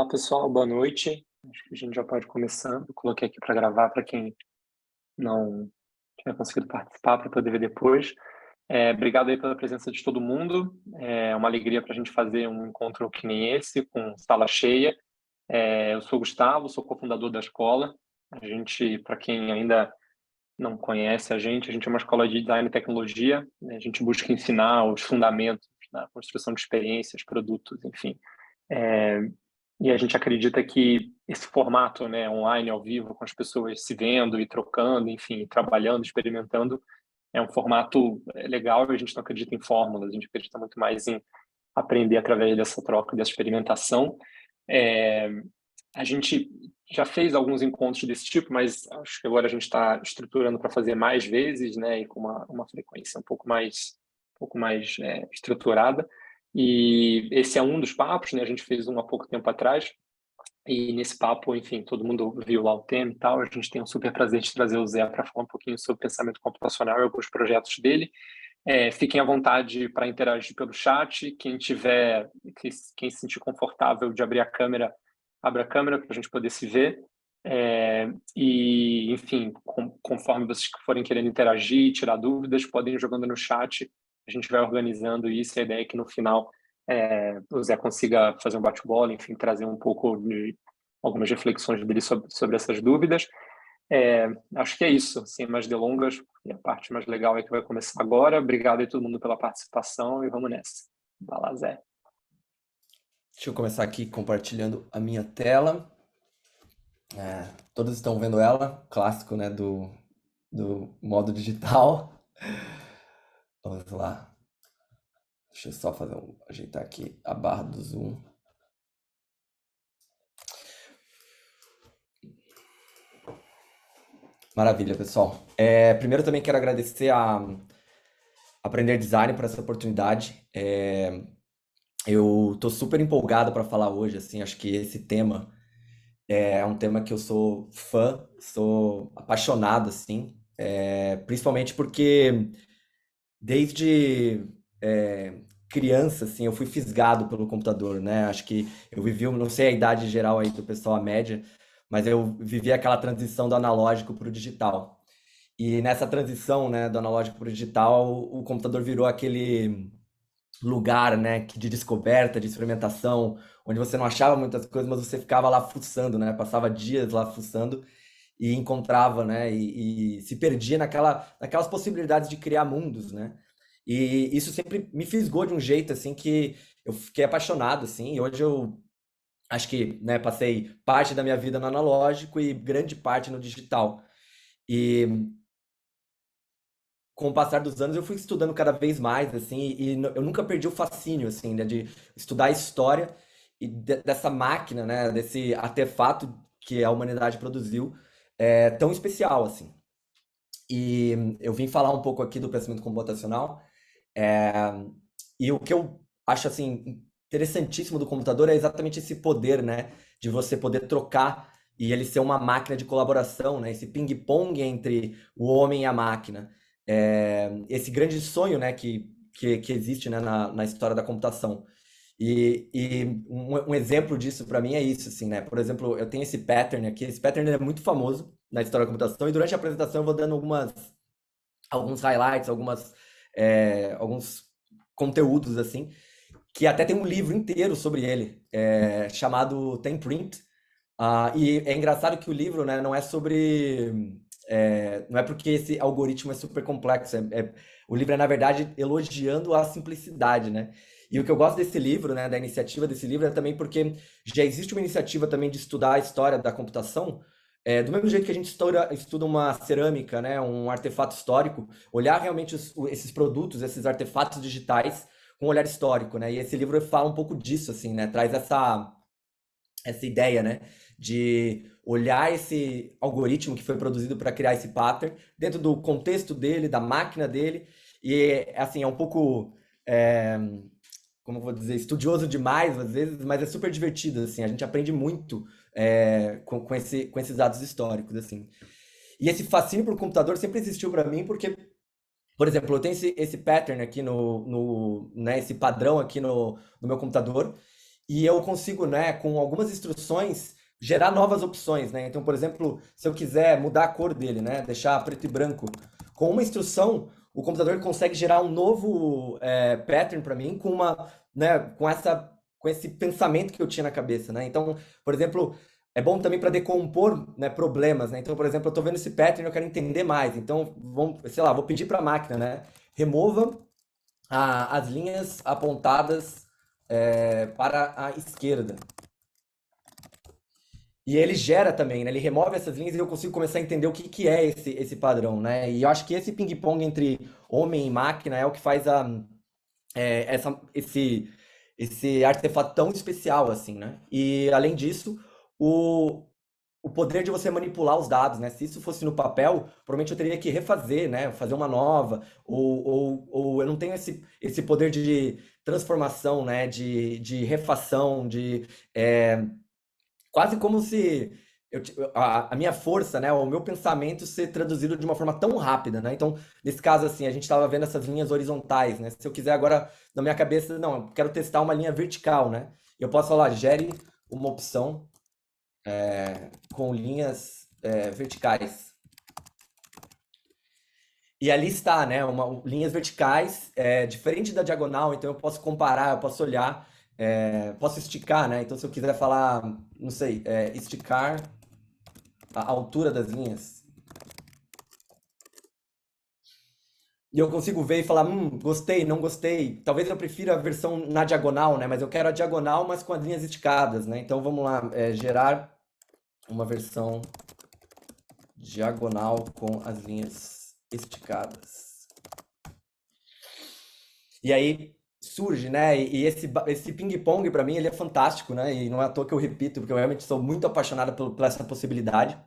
Olá, pessoal, boa noite. Acho que a gente já pode começando. Coloquei aqui para gravar para quem não tiver conseguido participar para poder ver depois. Obrigado aí pela presença de todo mundo. É uma alegria para a gente fazer um encontro que nem esse, com sala cheia. Eu sou o Gustavo, sou cofundador da escola. A gente, para quem ainda não conhece a gente é uma escola de design e tecnologia, né? A gente busca ensinar os fundamentos na construção de experiências, produtos, enfim. É, e a gente acredita que esse formato, né, online, ao vivo, com as pessoas se vendo e trocando, enfim, trabalhando, experimentando, é um formato legal. E a gente não acredita em fórmulas, a gente acredita muito mais em aprender através dessa troca, dessa experimentação. É, a gente já fez alguns encontros desse tipo, mas acho que agora a gente está estruturando para fazer mais vezes, né, e com uma frequência um pouco mais estruturada. E esse é um dos papos, né? A gente fez um há pouco tempo atrás. E nesse papo, enfim, todo mundo viu lá o tema e tal. A gente tem um super prazer de trazer o Zé para falar um pouquinho sobre pensamento computacional e alguns projetos dele. Fiquem à vontade para interagir pelo chat. Quem se sentir confortável de abrir a câmera, abra a câmera para a gente poder se ver. E, enfim, conforme vocês forem querendo interagir, tirar dúvidas, podem ir jogando no chat. A gente vai organizando isso. A ideia é que no final o Zé consiga fazer um bate-bola, enfim, trazer um pouco de algumas reflexões dele sobre essas dúvidas. Acho que é isso, sem mais delongas, e a parte mais legal é que vai começar agora. Obrigado aí todo mundo pela participação e vamos nessa. Vai lá, Zé. Deixa eu começar aqui compartilhando a minha tela. Todos estão vendo ela, clássico, né, do modo digital. Vamos lá. Deixa eu só ajeitar aqui a barra do Zoom. Maravilha, pessoal. Primeiro também quero agradecer a Aprender Design por essa oportunidade. Eu tô super empolgado para falar hoje, assim, acho que esse tema é um tema que eu sou fã, sou apaixonado, assim, principalmente porque desde criança, assim, eu fui fisgado pelo computador, né? Acho que eu vivi, não sei a idade geral aí do pessoal, a média, mas eu vivi aquela transição do analógico para o digital. E nessa transição, né, do analógico para o digital, o computador virou aquele lugar, né, de descoberta, de experimentação, onde você não achava muitas coisas, mas você ficava lá fuçando, né? Passava dias lá fuçando e encontrava, né? E se perdia naquelas possibilidades de criar mundos, né? E isso sempre me fisgou de um jeito assim que eu fiquei apaixonado, assim. E hoje eu acho que, né, passei parte da minha vida no analógico e grande parte no digital. E com o passar dos anos eu fui estudando cada vez mais, assim, e eu nunca perdi o fascínio, assim, né, de estudar a história e dessa máquina, né, desse artefato que a humanidade produziu, tão especial, assim. E eu vim falar um pouco aqui do pensamento computacional, é, e o que eu acho, assim, interessantíssimo do computador é exatamente esse poder, né, de você poder trocar e ele ser uma máquina de colaboração, né, esse ping-pong entre o homem e a máquina. Esse grande sonho, né, que existe, né, na história da computação. E um exemplo disso para mim é isso, assim, né? Por exemplo, eu tenho esse pattern aqui. Esse pattern é muito famoso na história da computação e durante a apresentação eu vou dando alguns highlights, alguns conteúdos assim, que até tem um livro inteiro sobre ele, chamado Temprint. E é engraçado que o livro, né, não é sobre. Não é porque esse algoritmo é super complexo. O livro é, na verdade, elogiando a simplicidade, né? E o que eu gosto desse livro, né, da iniciativa desse livro, é também porque já existe uma iniciativa também de estudar a história da computação, do mesmo jeito que a gente estuda uma cerâmica, né, um artefato histórico, olhar realmente esses produtos, esses artefatos digitais com um olhar histórico, né? E esse livro fala um pouco disso, assim, né? Traz essa ideia, né, de olhar esse algoritmo que foi produzido para criar esse pattern dentro do contexto dele, da máquina dele, e assim, é um pouco, é, como eu vou dizer, estudioso demais às vezes, mas é super divertido, assim, a gente aprende muito com esses dados históricos, assim. E esse fascínio por computador sempre existiu para mim, porque, por exemplo, eu tenho esse pattern aqui né, esse padrão aqui no meu computador, e eu consigo, né, com algumas instruções, gerar novas opções, né? Então, por exemplo, se eu quiser mudar a cor dele, né, deixar preto e branco, com uma instrução, o computador consegue gerar um novo pattern para mim com uma, né, com esse pensamento que eu tinha na cabeça, né? Então, por exemplo, é bom também para decompor, né, problemas, né? Então, por exemplo, eu estou vendo esse pattern e eu quero entender mais. Então, sei lá, vou pedir para a máquina, né, remova as linhas apontadas para a esquerda. E ele gera também, né? Ele remove essas linhas e eu consigo começar a entender o que, que é esse padrão, né? E eu acho que esse ping-pong entre homem e máquina é o que faz esse artefato tão especial, assim, né? E, além disso, o, o poder de você manipular os dados, né? Se isso fosse no papel, provavelmente eu teria que refazer, né? Fazer uma nova, ou eu não tenho esse poder de transformação, né? De refação, é, quase como se a minha força, né? O meu pensamento ser traduzido de uma forma tão rápida, né? Então, nesse caso, assim, a gente estava vendo essas linhas horizontais, né? Se eu quiser agora, na minha cabeça, não, eu quero testar uma linha vertical, né? Eu posso falar, gere uma opção com linhas verticais. E ali está, né? Linhas verticais, diferente da diagonal, então eu posso comparar, eu posso olhar, posso esticar, né? Então se eu quiser falar, não sei, esticar a altura das linhas. E eu consigo ver e falar, gostei, não gostei. Talvez eu prefira a versão na diagonal, né? Mas eu quero a diagonal, mas com as linhas esticadas, né? Então vamos lá, gerar uma versão diagonal com as linhas esticadas. E aí surge, né? E esse ping-pong para mim ele é fantástico, né? E não é à toa que eu repito, porque eu realmente sou muito apaixonado por essa possibilidade.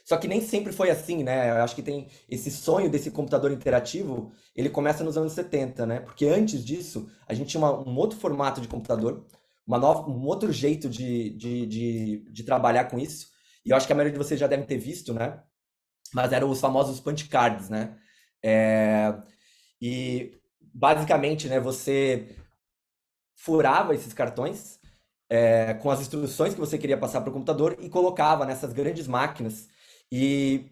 Só que nem sempre foi assim, né? Eu acho que tem esse sonho desse computador interativo, ele começa nos anos 70, né? Porque antes disso, a gente tinha um outro formato de computador, um outro jeito de trabalhar com isso. E eu acho que a maioria de vocês já devem ter visto, né? Mas eram os famosos punch cards, né? É, e basicamente, né, você furava esses cartões com as instruções que você queria passar para o computador e colocava nessas grandes máquinas e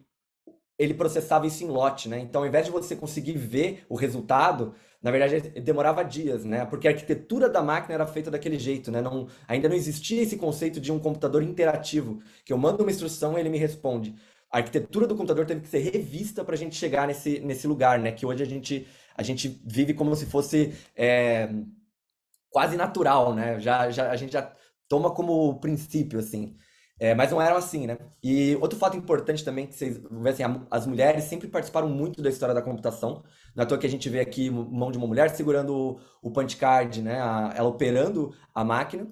ele processava isso em lote, né? Então, ao invés de você conseguir ver o resultado, na verdade, demorava dias, né? Porque a arquitetura da máquina era feita daquele jeito, né? Não, ainda não existia esse conceito de um computador interativo, que eu mando uma instrução e ele me responde. A arquitetura do computador teve que ser revista para a gente chegar nesse lugar, né? Que hoje a gente vive como se fosse quase natural, né? A gente já toma como princípio, assim. Mas não eram assim, né? E outro fato importante também, que vocês vê assim, as mulheres sempre participaram muito da história da computação. Não é à toa que a gente vê aqui mão de uma mulher segurando o punch card, né? Ela operando a máquina.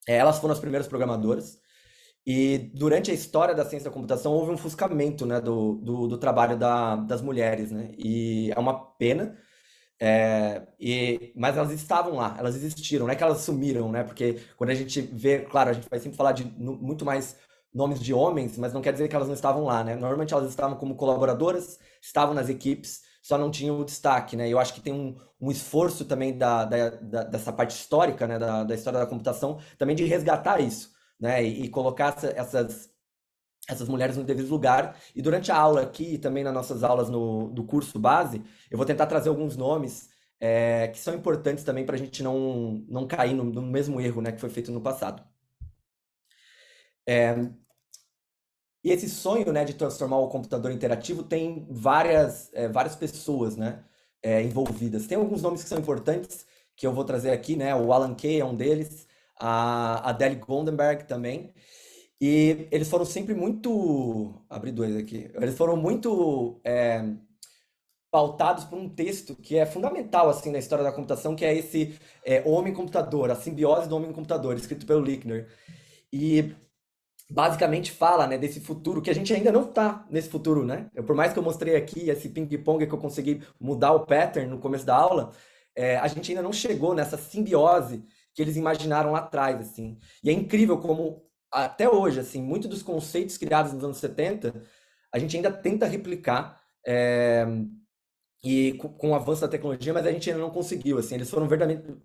Elas foram as primeiras programadoras. E durante a história da ciência da computação houve um ofuscamento, né, do trabalho das mulheres, né? E é uma pena, mas elas estavam lá, elas existiram, não é que elas sumiram, né? Porque quando a gente vê, claro, a gente vai sempre falar de muito mais nomes de homens, mas não quer dizer que elas não estavam lá, né? Normalmente elas estavam como colaboradoras, estavam nas equipes, só não tinham o destaque, né? E eu acho que tem um esforço também dessa parte histórica, né? Da história da computação, também de resgatar isso, né? E colocar essas mulheres no devido lugar. E durante a aula aqui, e também nas nossas aulas do curso base, eu vou tentar trazer alguns nomes que são importantes também para a gente não cair no mesmo erro, né, que foi feito no passado. E esse sonho, né, de transformar o computador interativo tem várias pessoas, né, envolvidas. Tem alguns nomes que são importantes que eu vou trazer aqui, né? O Alan Kay é um deles, a Adele Goldenberg também. E eles foram sempre muito. Abri dois aqui. Eles foram muito pautados por um texto que é fundamental assim na história da computação, que é esse Homem-Computador, a simbiose do Homem-Computador, escrito pelo Lickner. E basicamente fala, né, desse futuro, que a gente ainda não está nesse futuro, né? Por mais que eu mostrei aqui esse ping-pong que eu consegui mudar o pattern no começo da aula, a gente ainda não chegou nessa simbiose que eles imaginaram lá atrás, assim. E é incrível como, até hoje, assim, muitos dos conceitos criados nos anos 70, a gente ainda tenta replicar, e com o avanço da tecnologia, mas a gente ainda não conseguiu, assim. Eles foram verdadeiramente,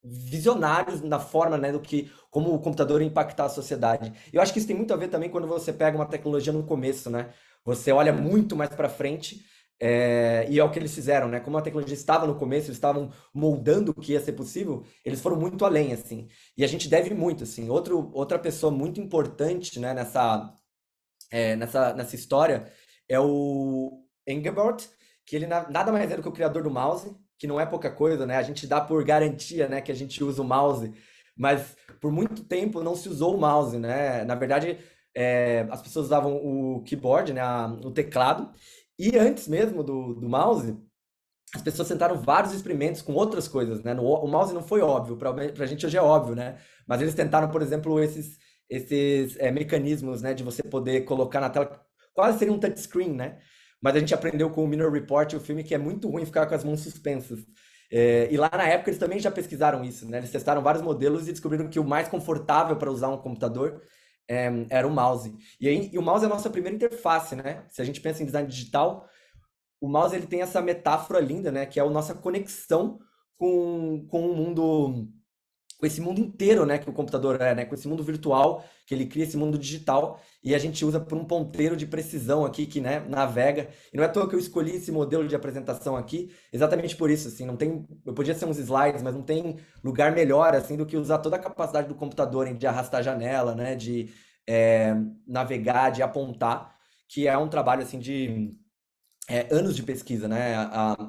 visionários na forma, né, do que como o computador ia impactar a sociedade. Eu acho que isso tem muito a ver também quando você pega uma tecnologia no começo, né? Você olha muito mais para frente, e é o que eles fizeram, né? Como a tecnologia estava no começo, eles estavam moldando o que ia ser possível, eles foram muito além, assim. E a gente deve muito, assim. Outra pessoa muito importante, né, nessa história é o Engelbart, que ele nada mais é do que o criador do mouse, que não é pouca coisa, né? A gente dá por garantia, né, que a gente usa o mouse, mas por muito tempo não se usou o mouse, né? Na verdade, as pessoas usavam o keyboard, né, o teclado, e antes mesmo do mouse, as pessoas tentaram vários experimentos com outras coisas, né? O mouse não foi óbvio, pra gente hoje é óbvio, né? Mas eles tentaram, por exemplo, esses mecanismos, né, de você poder colocar na tela, quase seria um touchscreen, né? Mas a gente aprendeu com o Minor Report, o filme, que é muito ruim ficar com as mãos suspensas. E lá na época eles também já pesquisaram isso, né? Eles testaram vários modelos e descobriram que o mais confortável para usar um computador era o mouse. E o mouse é a nossa primeira interface, né? Se a gente pensa em design digital, o mouse ele tem essa metáfora linda, né? Que é a nossa conexão com o mundo, com esse mundo inteiro, né? Que o computador é, né? Com esse mundo virtual, que ele cria esse mundo digital, e a gente usa por um ponteiro de precisão aqui, que, né, navega. E não é à toa que eu escolhi esse modelo de apresentação aqui, exatamente por isso, assim, não tem, eu podia ser uns slides, mas não tem lugar melhor, assim, do que usar toda a capacidade do computador, hein, de arrastar a janela, né? De navegar, de apontar, que é um trabalho, assim, de anos de pesquisa, né?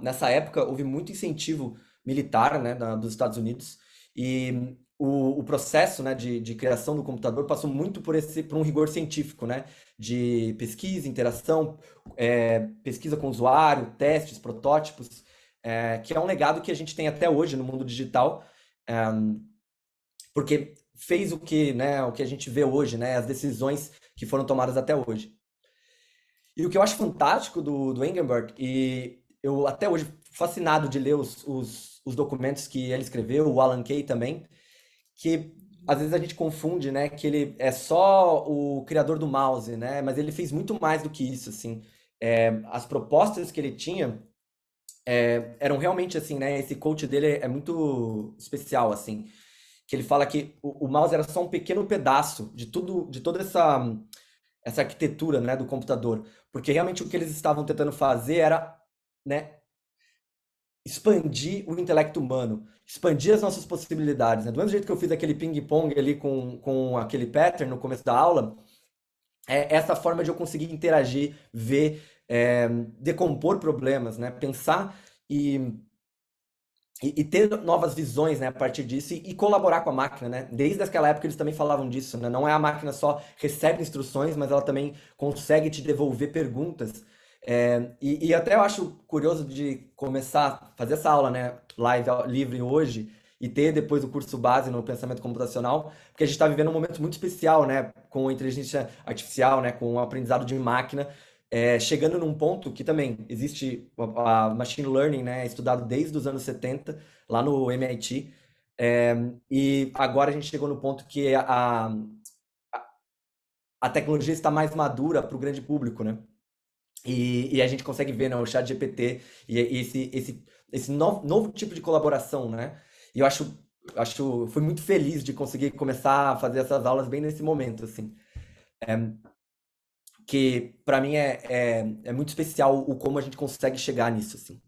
Nessa época houve muito incentivo militar, né, dos Estados Unidos, e o processo, né, de criação do computador passou muito por um rigor científico, né? De pesquisa, interação, pesquisa com o usuário, testes, protótipos, que é um legado que a gente tem até hoje no mundo digital, é, porque fez o que a gente vê hoje, né? As decisões que foram tomadas até hoje. E o que eu acho fantástico do Engelbart, e eu até hoje fascinado de ler os documentos que ele escreveu, o Alan Kay também, que às vezes a gente confunde, né, que ele é só o criador do mouse, né, mas ele fez muito mais do que isso, assim. As propostas que ele tinha eram realmente assim, né, esse coach dele é muito especial, assim, que ele fala que o mouse era só um pequeno pedaço de tudo, de toda essa arquitetura, né, do computador, porque realmente o que eles estavam tentando fazer era, né, expandir o intelecto humano, expandir as nossas possibilidades, né? Do mesmo jeito que eu fiz aquele ping-pong ali com aquele pattern no começo da aula, essa forma de eu conseguir interagir, ver, decompor problemas, né? Pensar e ter novas visões, né, a partir disso e colaborar com a máquina, né? Desde aquela época eles também falavam disso, né? Não é a máquina só recebe instruções, mas ela também consegue te devolver perguntas. E até eu acho curioso de começar a fazer essa aula, né, live livre hoje e ter depois o curso base no pensamento computacional, porque a gente está vivendo um momento muito especial, né, com a inteligência artificial, né, com o aprendizado de máquina, chegando num ponto que também existe a machine learning, né, estudado desde os anos 70, lá no MIT, e agora a gente chegou no ponto que a tecnologia está mais madura para o grande público, né? E a gente consegue ver, né, o chat GPT e esse novo tipo de colaboração, né? E eu fui muito feliz de conseguir começar a fazer essas aulas bem nesse momento, assim. Que para mim é muito especial o como a gente consegue chegar nisso, assim.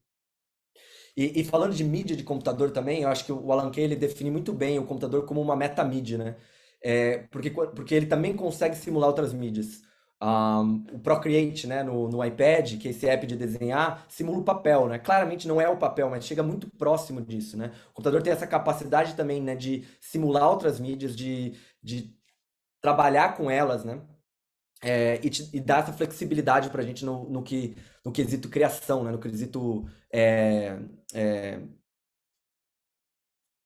E falando de mídia de computador também, eu acho que o Alan Kay ele define muito bem o computador como uma metamídia, né? Porque ele também consegue simular outras mídias. O Procreate, né, no iPad, que é esse app de desenhar, simula o papel, né? Claramente não é o papel, mas chega muito próximo disso, né? O computador tem essa capacidade também, né, de simular outras mídias, de trabalhar com elas, né? E dar essa flexibilidade para a gente no quesito criação, né? No quesito é,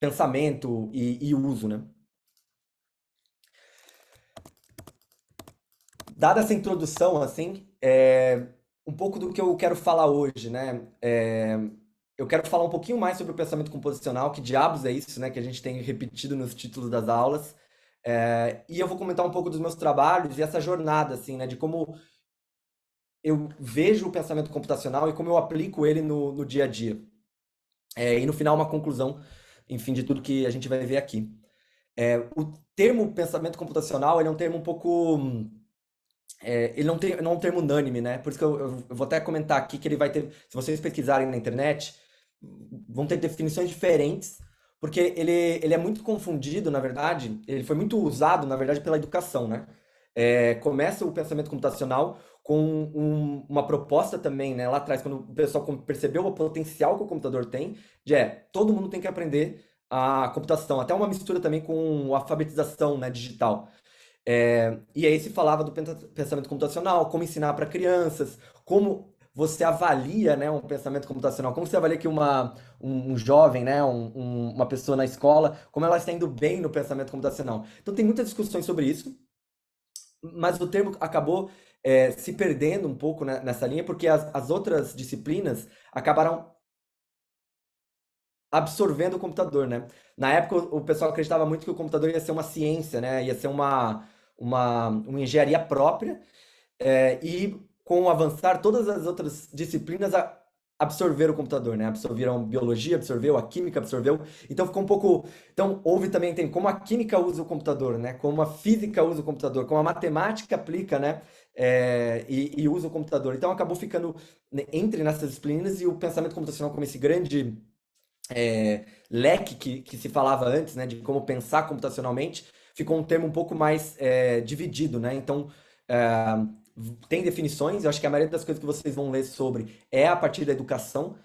pensamento e uso, né? Dada essa introdução, assim, um pouco do que eu quero falar hoje, né? Eu quero falar um pouquinho mais sobre o pensamento composicional, que diabos é isso, né? Que a gente tem repetido nos títulos das aulas. E eu vou comentar um pouco dos meus trabalhos e essa jornada, assim, né? De como eu vejo o pensamento computacional e como eu aplico ele no dia a dia. E no final, uma conclusão enfim, de tudo que a gente vai ver aqui. O termo pensamento computacional, ele é um termo um pouco ele não é um termo unânime, né? Por isso que eu vou até comentar aqui que ele vai ter, se vocês pesquisarem na internet, vão ter definições diferentes, porque ele é muito confundido, na verdade, ele foi muito usado, na verdade, pela educação, né? Começa o pensamento computacional com uma proposta também, né? Lá atrás, quando o pessoal percebeu o potencial que o computador tem, todo mundo tem que aprender a computação, até uma mistura também com a alfabetização, né, digital. E aí se falava do pensamento computacional, como ensinar para crianças, como você avalia, né, um pensamento computacional, como você avalia que um jovem, né, uma pessoa na escola, como ela está indo bem no pensamento computacional. Então tem muitas discussões sobre isso, mas o termo acabou se perdendo um pouco, né, nessa linha, porque as outras disciplinas acabaram absorvendo o computador, né? Na época, o pessoal acreditava muito que o computador ia ser uma ciência, né? Ia ser uma engenharia própria, e com o avançar, todas as outras disciplinas absorveram o computador, né? Absorveram biologia, absorveu a química, absorveu. Então ficou um pouco. Então houve também tem como a química usa o computador, né? Como a física usa o computador, como a matemática aplica, né? E usa o computador. Então acabou ficando, né, entre nessas disciplinas e o pensamento computacional como esse grande leque que se falava antes, né, de como pensar computacionalmente, ficou um termo um pouco mais dividido, né? Então, é, tem definições, eu acho que a maioria das coisas que vocês vão ler sobre é a partir da educação,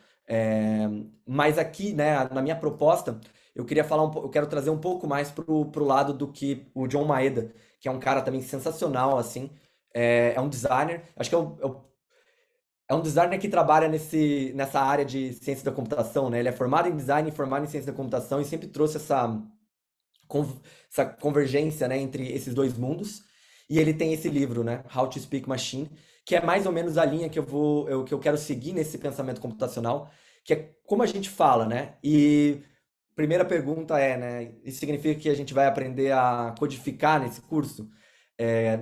mas aqui, né, na minha proposta, eu queria falar eu quero trazer um pouco mais pro lado do que o John Maeda, que é um cara também sensacional, assim, é um designer, acho que é um designer que trabalha nessa área de ciência da computação, né? Ele é formado em design, formado em ciência da computação e sempre trouxe essa convergência, né, entre esses dois mundos. E ele tem esse livro, né, How to Speak Machine, que é mais ou menos a linha que eu quero seguir nesse pensamento computacional, que é como a gente fala, né? E primeira pergunta né, isso significa que a gente vai aprender a codificar nesse curso?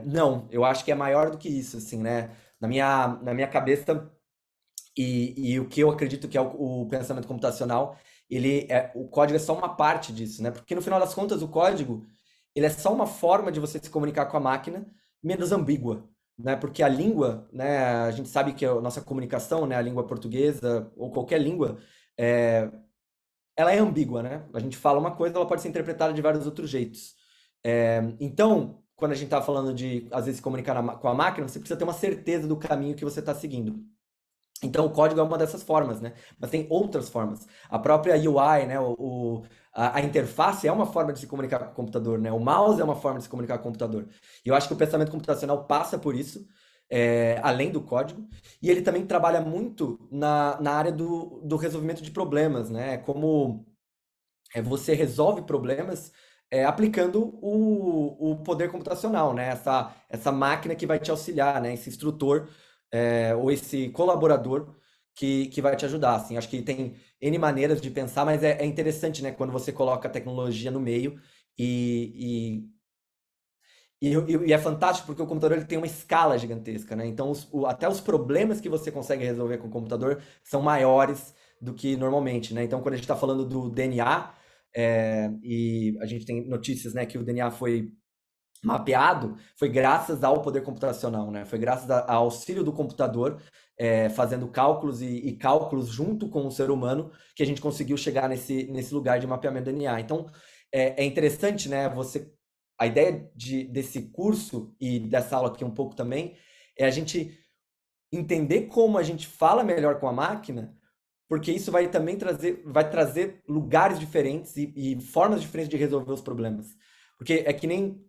Não, eu acho que é maior do que isso, assim, né? Na minha cabeça, e o que eu acredito que é o pensamento computacional, o código é só uma parte disso, né? Porque no final das contas, o código, ele é só uma forma de você se comunicar com a máquina menos ambígua, né? Porque a língua, né? A gente sabe que a nossa comunicação, né? A língua portuguesa ou qualquer língua, é, ela é ambígua, né? A gente fala uma coisa, ela pode ser interpretada de vários outros jeitos. Então, quando a gente está falando de, às vezes, se comunicar com a máquina, você precisa ter uma certeza do caminho que você está seguindo. Então, o código é uma dessas formas, né? Mas tem outras formas. A própria UI, né? A interface é uma forma de se comunicar com o computador, né? O mouse é uma forma de se comunicar com o computador. E eu acho que o pensamento computacional passa por isso, além do código. E ele também trabalha muito na área do resolvimento de problemas, né? Como você resolve problemas aplicando o poder computacional, né? Essa máquina que vai te auxiliar, né? Esse instrutor ou esse colaborador que vai te ajudar, assim. Acho que tem N maneiras de pensar, mas é interessante, né? Quando você coloca a tecnologia no meio e, e é fantástico porque o computador ele tem uma escala gigantesca, né? Então, até os problemas que você consegue resolver com o computador são maiores do que normalmente, né? Então, quando a gente está falando do DNA, e a gente tem notícias, né, que o DNA foi mapeado, foi graças ao poder computacional, né? Foi graças ao auxílio do computador, fazendo cálculos e cálculos junto com o ser humano, que a gente conseguiu chegar nesse lugar de mapeamento do DNA. Então, é interessante, né? A ideia desse curso e dessa aula aqui um pouco também é a gente entender como a gente fala melhor com a máquina, porque isso vai trazer lugares diferentes e formas diferentes de resolver os problemas. Porque é que nem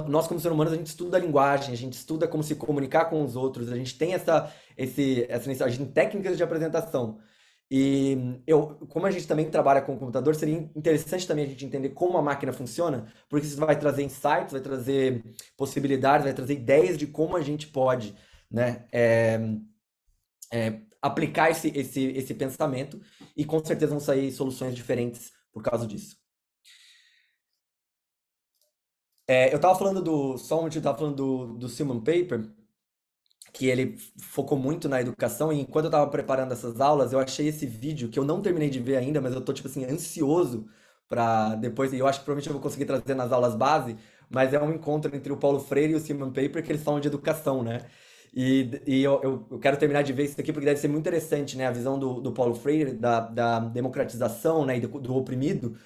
nós como seres humanos, a gente estuda a linguagem, a gente estuda como se comunicar com os outros, a gente tem a gente tem técnicas de apresentação. E como a gente também trabalha com o computador, seria interessante também a gente entender como a máquina funciona, porque isso vai trazer insights, vai trazer possibilidades, vai trazer ideias de como a gente pode, né, aplicar esse pensamento, e com certeza vão sair soluções diferentes por causa disso. Eu estava falando só um minutinho, eu estava falando do Simon Paper, que ele focou muito na educação, e enquanto eu estava preparando essas aulas, eu achei esse vídeo que eu não terminei de ver ainda, mas eu tô, tipo assim, ansioso para depois, e eu acho que provavelmente eu vou conseguir trazer nas aulas base, mas é um encontro entre o Paulo Freire e o Simon Paper, que eles falam de educação, né? E eu quero terminar de ver isso aqui porque deve ser muito interessante, né? A visão do Paulo Freire, da democratização, né? E do oprimido,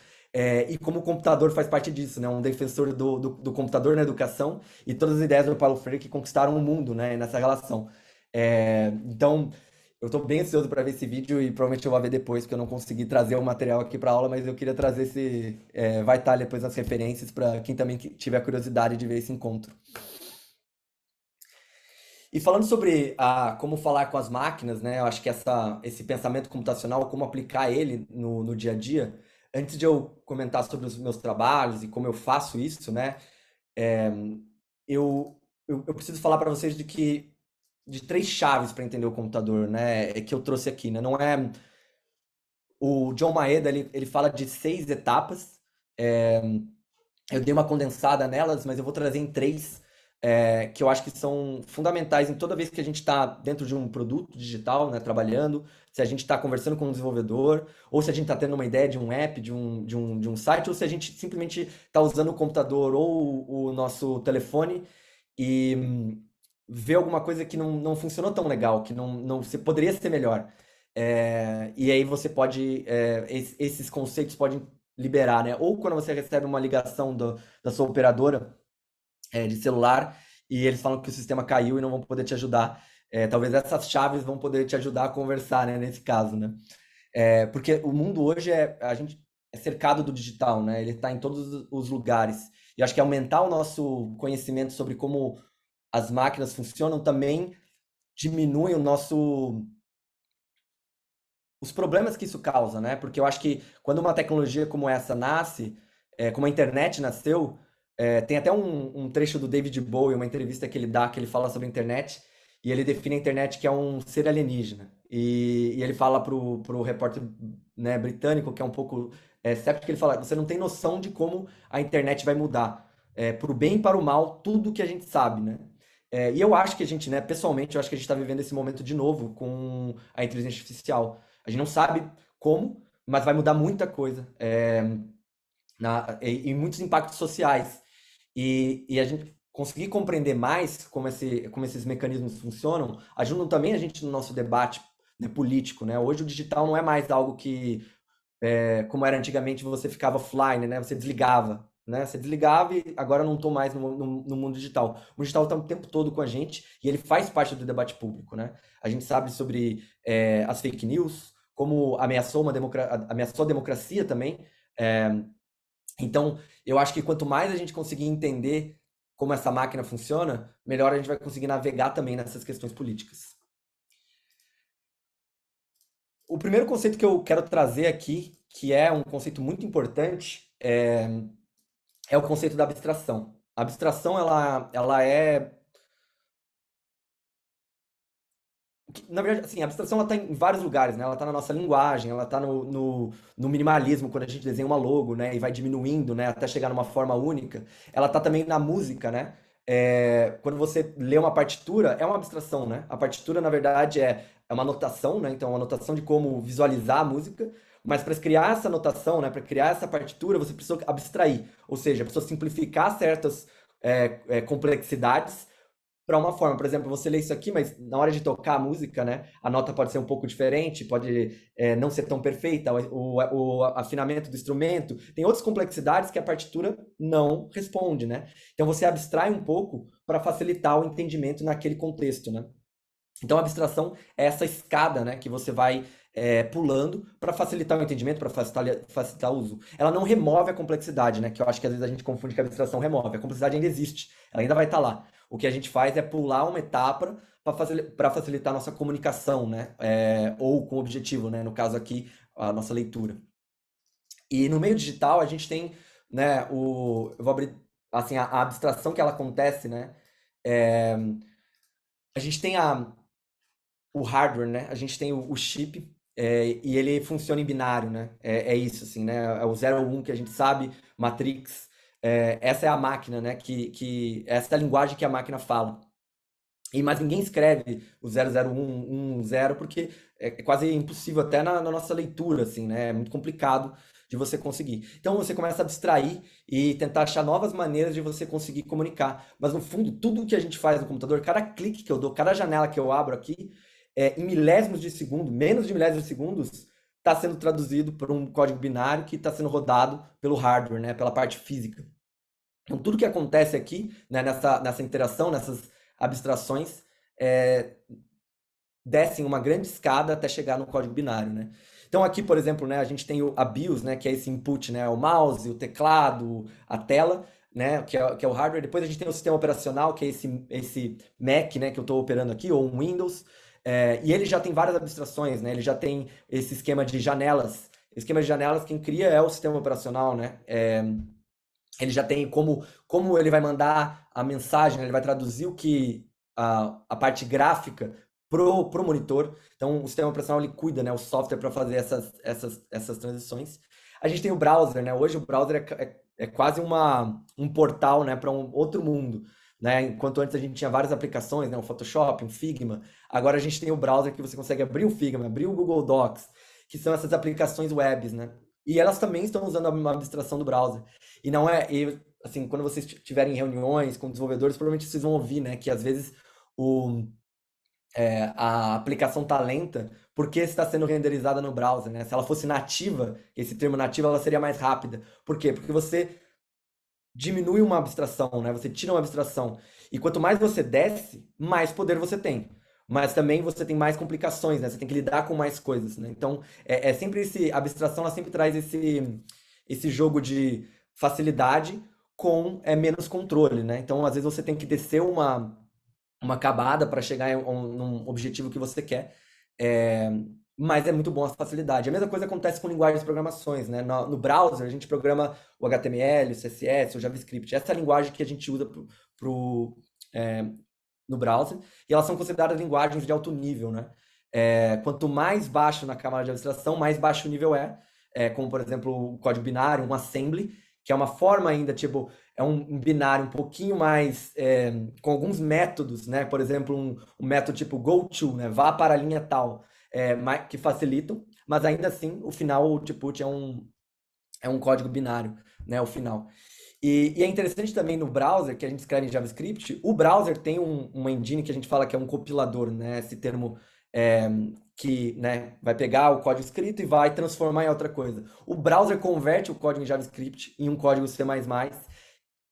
e como o computador faz parte disso, né? Um defensor do computador na educação e todas as ideias do Paulo Freire que conquistaram o mundo, né? Nessa relação. Então, eu estou bem ansioso para ver esse vídeo e provavelmente eu vou ver depois, porque eu não consegui trazer o material aqui para aula, mas eu queria trazer esse. Vai estar depois nas referências para quem também tiver curiosidade de ver esse encontro. E falando sobre como falar com as máquinas, né? Eu acho que esse pensamento computacional, como aplicar ele no dia a dia. Antes de eu comentar sobre os meus trabalhos e como eu faço isso, né? é, eu preciso falar para vocês de três chaves para entender o computador, né? Que eu trouxe aqui, né? Não é o John Maeda, ele fala de 6 etapas. É, eu dei uma condensada nelas, mas eu vou trazer em três, que eu acho que são fundamentais em toda vez que a gente está dentro de um produto digital, né, trabalhando, se a gente está conversando com um desenvolvedor, ou se a gente está tendo uma ideia de um app, de um site, ou se a gente simplesmente está usando o computador ou o nosso telefone e vê alguma coisa que não funcionou tão legal, que não se poderia ser melhor. E aí você pode, esses conceitos podem liberar, né? Ou quando você recebe uma ligação da sua operadora de celular e eles falam que o sistema caiu e não vão poder te ajudar. Talvez essas chaves vão poder te ajudar a conversar, né? Nesse caso, né? Porque o mundo hoje a gente é cercado do digital, né? Ele está em todos os lugares. E acho que aumentar o nosso conhecimento sobre como as máquinas funcionam também diminui os problemas que isso causa, né? Porque eu acho que quando uma tecnologia como essa nasce, como a internet nasceu, tem até um trecho do David Bowie, uma entrevista que ele dá, que ele fala sobre a internet, e ele define a internet que é um ser alienígena. E ele fala pro repórter, né, britânico, que é um pouco cético, que ele fala, você não tem noção de como a internet vai mudar, pro bem e para o mal, tudo que a gente sabe, né? E eu acho que a gente, né, pessoalmente, eu acho que a gente está vivendo esse momento de novo com a inteligência artificial. A gente não sabe como, mas vai mudar muita coisa e muitos impactos sociais. E a gente conseguir compreender mais como esses mecanismos funcionam, ajudam também a gente no nosso debate, né, político, né? Hoje o digital não é mais algo que, como era antigamente, você ficava offline, né? Você desligava, né? Você desligava e agora eu não estou mais no mundo digital. O digital está o tempo todo com a gente e ele faz parte do debate público, né? A gente sabe sobre as fake news, como ameaçou a democracia também. É, então, eu acho que quanto mais a gente conseguir entender como essa máquina funciona, melhor a gente vai conseguir navegar também nessas questões políticas. O primeiro conceito que eu quero trazer aqui, que é um conceito muito importante, é o conceito da abstração. A abstração, ela é na verdade, assim, a abstração ela tá em vários lugares, né? Ela tá na nossa linguagem, ela tá no minimalismo, quando a gente desenha uma logo, né? E vai diminuindo, né? Até chegar numa forma única. Ela tá também na música, né? Quando você lê uma partitura, é uma abstração, né? A partitura, na verdade, é uma notação, né? Então, é uma notação de como visualizar a música. Mas para criar essa notação, né? Para criar essa partitura, você precisa abstrair. Ou seja, precisa simplificar certas complexidades para uma forma. Por exemplo, você lê isso aqui, mas na hora de tocar a música, né, a nota pode ser um pouco diferente, pode não ser tão perfeita, o afinamento do instrumento, tem outras complexidades que a partitura não responde, né? Então você abstrai um pouco para facilitar o entendimento naquele contexto, né? Então a abstração é essa escada, né, que você vai pulando para facilitar o entendimento, para facilitar o uso. Ela não remove a complexidade, né, que eu acho que às vezes a gente confunde que a abstração remove. A complexidade ainda existe, ela ainda vai estar lá. O que a gente faz é pular uma etapa para facilitar a nossa comunicação, né, ou com o objetivo, né, no caso aqui, a nossa leitura. E no meio digital a gente tem, né, eu vou abrir, assim, a abstração que ela acontece, né, é, a gente tem o hardware, né? A gente tem o chip e ele funciona em binário, né? É isso, assim, né? É o 0 ou 1 que a gente sabe, Matrix. Essa é a máquina, né? Essa é a linguagem que a máquina fala. Mas ninguém escreve o 00110 porque é quase impossível até na nossa leitura, assim, né? É muito complicado de você conseguir. Então você começa a abstrair e tentar achar novas maneiras de você conseguir comunicar. Mas no fundo, tudo que a gente faz no computador, cada clique que eu dou, cada janela que eu abro aqui, em milésimos de segundo, menos de milésimos de segundos, está sendo traduzido por um código binário que está sendo rodado pelo hardware, né? Pela parte física. Então, tudo que acontece aqui, né, nessa interação, nessas abstrações, é, descem uma grande escada até chegar no código binário, né? Então, aqui, por exemplo, né, a gente tem a BIOS, né, que é esse input, né, o mouse, o teclado, a tela, né, que é o hardware. Depois a gente tem o sistema operacional, que é esse Mac, né, que eu estou operando aqui, ou um Windows. E ele já tem várias abstrações, né? Ele já tem esse esquema de janelas. Esquema de janelas, quem cria é o sistema operacional, né? Ele já tem como ele vai mandar a mensagem, né? Ele vai traduzir a parte gráfica pro monitor. Então, o sistema operacional ele cuida, né? O software para fazer essas transições. A gente tem o browser, né? Hoje o browser é quase um portal, né? Para um outro mundo. Né? Enquanto antes a gente tinha várias aplicações, né? Um Photoshop, um Figma. Agora a gente tem o browser que você consegue abrir o Figma, abrir o Google Docs, que são essas aplicações webs, né? E elas também estão usando a abstração do browser. E não é, assim, quando vocês estiverem em reuniões com desenvolvedores, provavelmente vocês vão ouvir, né, que às vezes a aplicação tá lenta porque está sendo renderizada no browser, né? Se ela fosse nativa, esse termo nativa, ela seria mais rápida. Por quê? Porque você diminui uma abstração, né? Você tira uma abstração. E quanto mais você desce, mais poder você tem. Mas também você tem mais complicações, né? Você tem que lidar com mais coisas, né? Então, sempre a abstração, ela sempre traz esse jogo de facilidade com menos controle, né? Então, às vezes você tem que descer uma camada para chegar num objetivo que você quer. É, mas é muito bom a facilidade. A mesma coisa acontece com linguagens de programações, né? No browser, a gente programa o HTML, o CSS, o JavaScript. Essa é a linguagem que a gente usa no browser. E elas são consideradas linguagens de alto nível, né? Quanto mais baixo na camada de abstração, mais baixo o nível como, por exemplo, o código binário, um assembly, que é uma forma ainda, tipo, é um binário um pouquinho mais, com alguns métodos, né? Por exemplo, um método tipo goto, né? Vá para a linha tal, que facilitam, mas ainda assim, o final, o output é um código binário, né? O final. E é interessante também no browser, que a gente escreve em JavaScript, o browser tem uma engine que a gente fala que é um compilador, né? Esse termo que, né, vai pegar o código escrito e vai transformar em outra coisa. O browser converte o código em JavaScript em um código C++,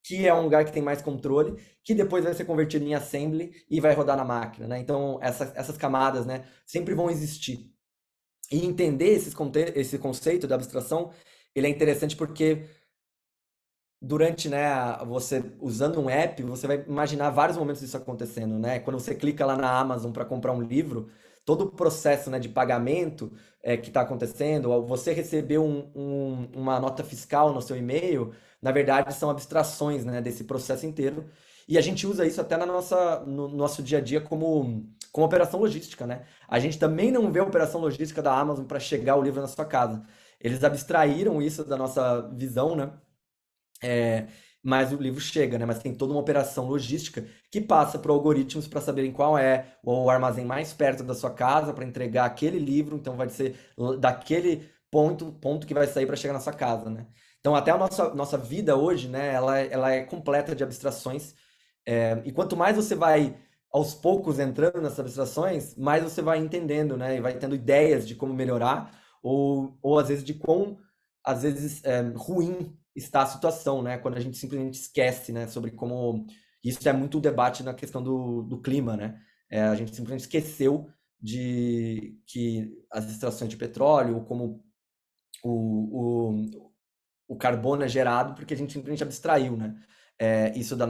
que é um lugar que tem mais controle, que depois vai ser convertido em assembly e vai rodar na máquina, né? Então, essas camadas, né, sempre vão existir. E entender esse conceito da abstração, ele é interessante porque durante, né, você usando um app, você vai imaginar vários momentos disso acontecendo, né? Quando você clica lá na Amazon para comprar um livro, todo o processo, né, de pagamento que está acontecendo, ou você receber uma nota fiscal no seu e-mail, na verdade são abstrações, né, desse processo inteiro. E a gente usa isso até no nosso dia a dia como operação logística, né? A gente também não vê a operação logística da Amazon para chegar o livro na sua casa. Eles abstraíram isso da nossa visão, né? É, mas o livro chega, né? Mas tem toda uma operação logística que passa por algoritmos para saberem qual é o armazém mais perto da sua casa para entregar aquele livro. Então vai ser daquele ponto que vai sair para chegar na sua casa, né? Então até a nossa vida hoje, né? Ela é completa de abstrações. E quanto mais você vai aos poucos entrando nessas abstrações, mais você vai entendendo, né? E vai tendo ideias de como melhorar ou às vezes de quão às vezes ruim está a situação, né? Quando a gente simplesmente esquece, né? Sobre como isso é muito o debate na questão do clima, né? A gente simplesmente esqueceu de que as extrações de petróleo, como o carbono é gerado, porque a gente simplesmente abstraiu, né? Isso do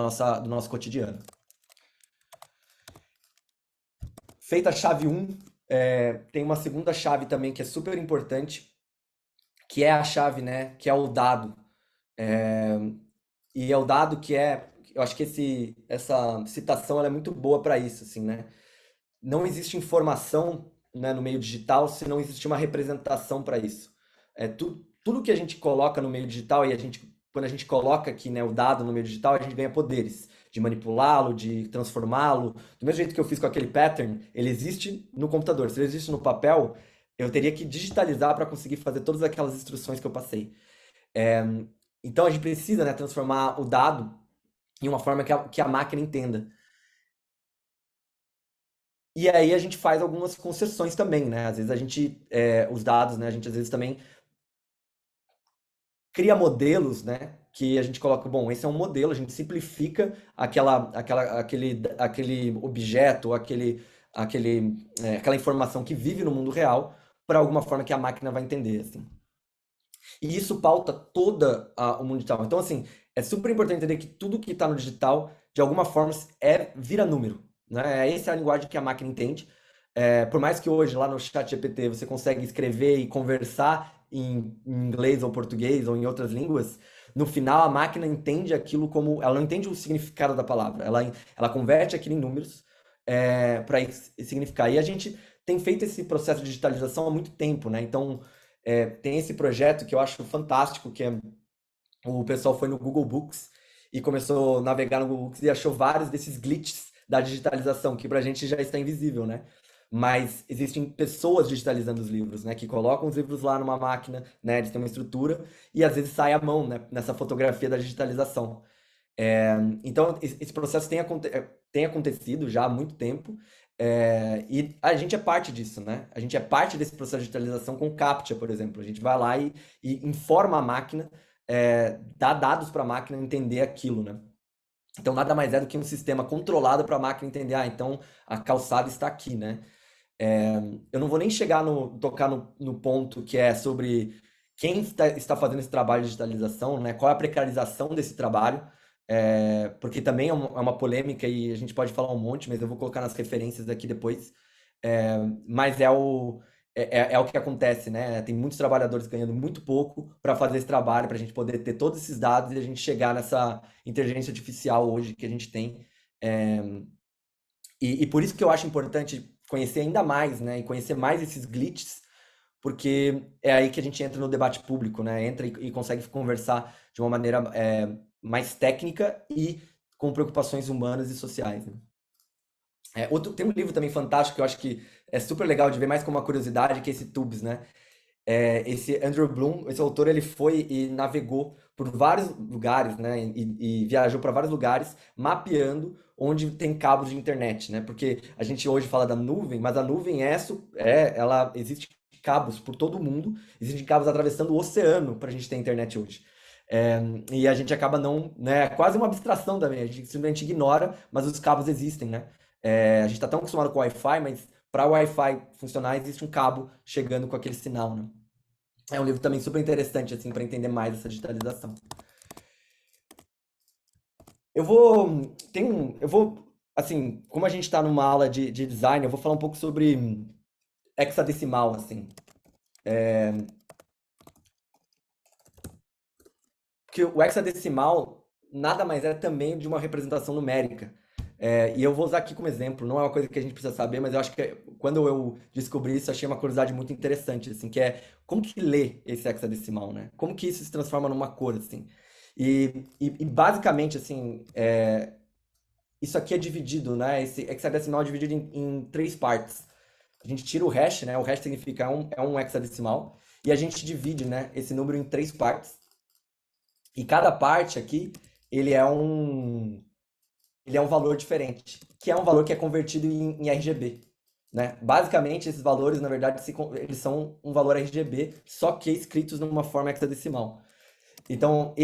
nosso cotidiano. Feita a chave 1, tem uma segunda chave também que é super importante, que é a chave, né? Que é o dado. E é o dado eu acho que essa citação ela é muito boa para isso, assim, né? Não existe informação, né, no meio digital se não existe uma representação para isso. Tudo que a gente coloca no meio digital quando a gente coloca aqui, né, o dado no meio digital, a gente ganha poderes. de manipulá-lo, de transformá-lo. Do mesmo jeito que eu fiz com aquele pattern, ele existe no computador. Se ele existe no papel, eu teria que digitalizar para conseguir fazer todas aquelas instruções que eu passei. É, então a gente precisa, né, transformar o dado em uma forma que a máquina entenda. E aí a gente faz algumas concessões também, né? Às vezes os dados, né? A gente às vezes também cria modelos, né? Que a gente coloca, bom, esse é um modelo, a gente simplifica aquele objeto, aquela informação que vive no mundo real para alguma forma que a máquina vai entender, assim. E isso pauta o mundo digital. Então, assim, é super importante entender que tudo que está no digital, de alguma forma, vira número, né? Essa é a linguagem que a máquina entende. Por mais que hoje, lá no ChatGPT, você consegue escrever e conversar em inglês ou português ou em outras línguas, no final a máquina entende aquilo como... Ela não entende o significado da palavra, ela converte aquilo em números para significar. E a gente tem feito esse processo de digitalização há muito tempo, né? Então, tem esse projeto que eu acho fantástico, que o pessoal foi no Google Books e começou a navegar no Google Books e achou vários desses glitches da digitalização, que pra gente já está invisível, né? Mas existem pessoas digitalizando os livros, né? Que colocam os livros lá numa máquina, né? Eles têm uma estrutura e às vezes sai a mão, né? Nessa fotografia da digitalização. Então, esse processo tem acontecido já há muito tempo, e a gente é parte disso, né? A gente é parte desse processo de digitalização com o CAPTCHA, por exemplo. A gente vai lá e informa a máquina, dá dados para a máquina entender aquilo, né? Então, nada mais é do que um sistema controlado para a máquina entender, então a calçada está aqui, né? Eu não vou nem tocar no ponto que é sobre quem está fazendo esse trabalho de digitalização, né? Qual é a precarização desse trabalho, porque também é uma polêmica e a gente pode falar um monte, mas eu vou colocar nas referências aqui depois. Mas é o que acontece, né? Tem muitos trabalhadores ganhando muito pouco para fazer esse trabalho, para a gente poder ter todos esses dados e a gente chegar nessa inteligência artificial hoje que a gente tem. É, e por isso que eu acho importante conhecer ainda mais, né? E conhecer mais esses glitches, porque é aí que a gente entra no debate público, né? Entra e consegue conversar de uma maneira mais técnica e com preocupações humanas e sociais, né? Tem um livro também fantástico que eu acho que é super legal de ver mais como uma curiosidade, que é esse Tubes, né? Esse Andrew Bloom, esse autor, ele foi e navegou por vários lugares, né? E viajou para vários lugares, mapeando onde tem cabos de internet, né? Porque a gente hoje fala da nuvem, mas a nuvem ela existe cabos por todo o mundo, existem cabos atravessando o oceano para a gente ter internet hoje. E a gente acaba não, né? É quase uma abstração também, a gente simplesmente ignora, mas os cabos existem, né? A gente está tão acostumado com o Wi-Fi, mas para o Wi-Fi funcionar existe um cabo chegando com aquele sinal, né? É um livro também super interessante, assim, para entender mais essa digitalização. Assim, como a gente está numa aula de design, eu vou falar um pouco sobre hexadecimal, assim. Porque o hexadecimal nada mais é também de uma representação numérica. E eu vou usar aqui como exemplo, não é uma coisa que a gente precisa saber, mas eu acho que quando eu descobri isso, achei uma curiosidade muito interessante, assim, que é como que lê esse hexadecimal, né? Como que isso se transforma numa cor, assim. E basicamente, assim, isso aqui é dividido, né? Esse hexadecimal é dividido em três partes. A gente tira o hash, né? O hash significa é um hexadecimal, e a gente divide, né, esse número em três partes. E cada parte aqui, ele é um valor diferente, que é um valor que é convertido em RGB, né? Basicamente, esses valores, na verdade, eles são um valor RGB, só que escritos numa forma hexadecimal. Então,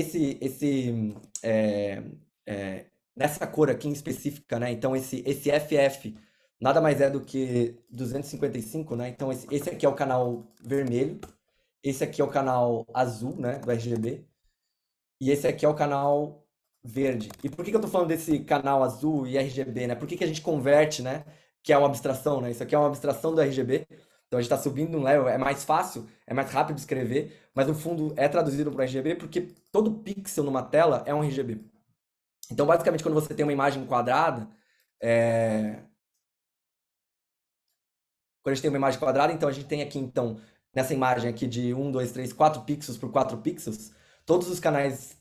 nessa cor aqui em específica, né? Então, esse FF nada mais é do que 255, né? Então, esse aqui é o canal vermelho, esse aqui é o canal azul, né, do RGB, e esse aqui é o canal verde. E por que que eu tô falando desse canal azul e RGB, né? Por que que a gente converte, né? Que é uma abstração, né? Isso aqui é uma abstração do RGB. Então a gente está subindo um level, é mais fácil, é mais rápido de escrever, mas no fundo é traduzido para RGB porque todo pixel numa tela é um RGB. Então basicamente quando você tem uma imagem quadrada, quando a gente tem uma imagem quadrada, então a gente tem aqui então nessa imagem aqui de 1, 2, 3, 4 pixels por 4 pixels, todos os canais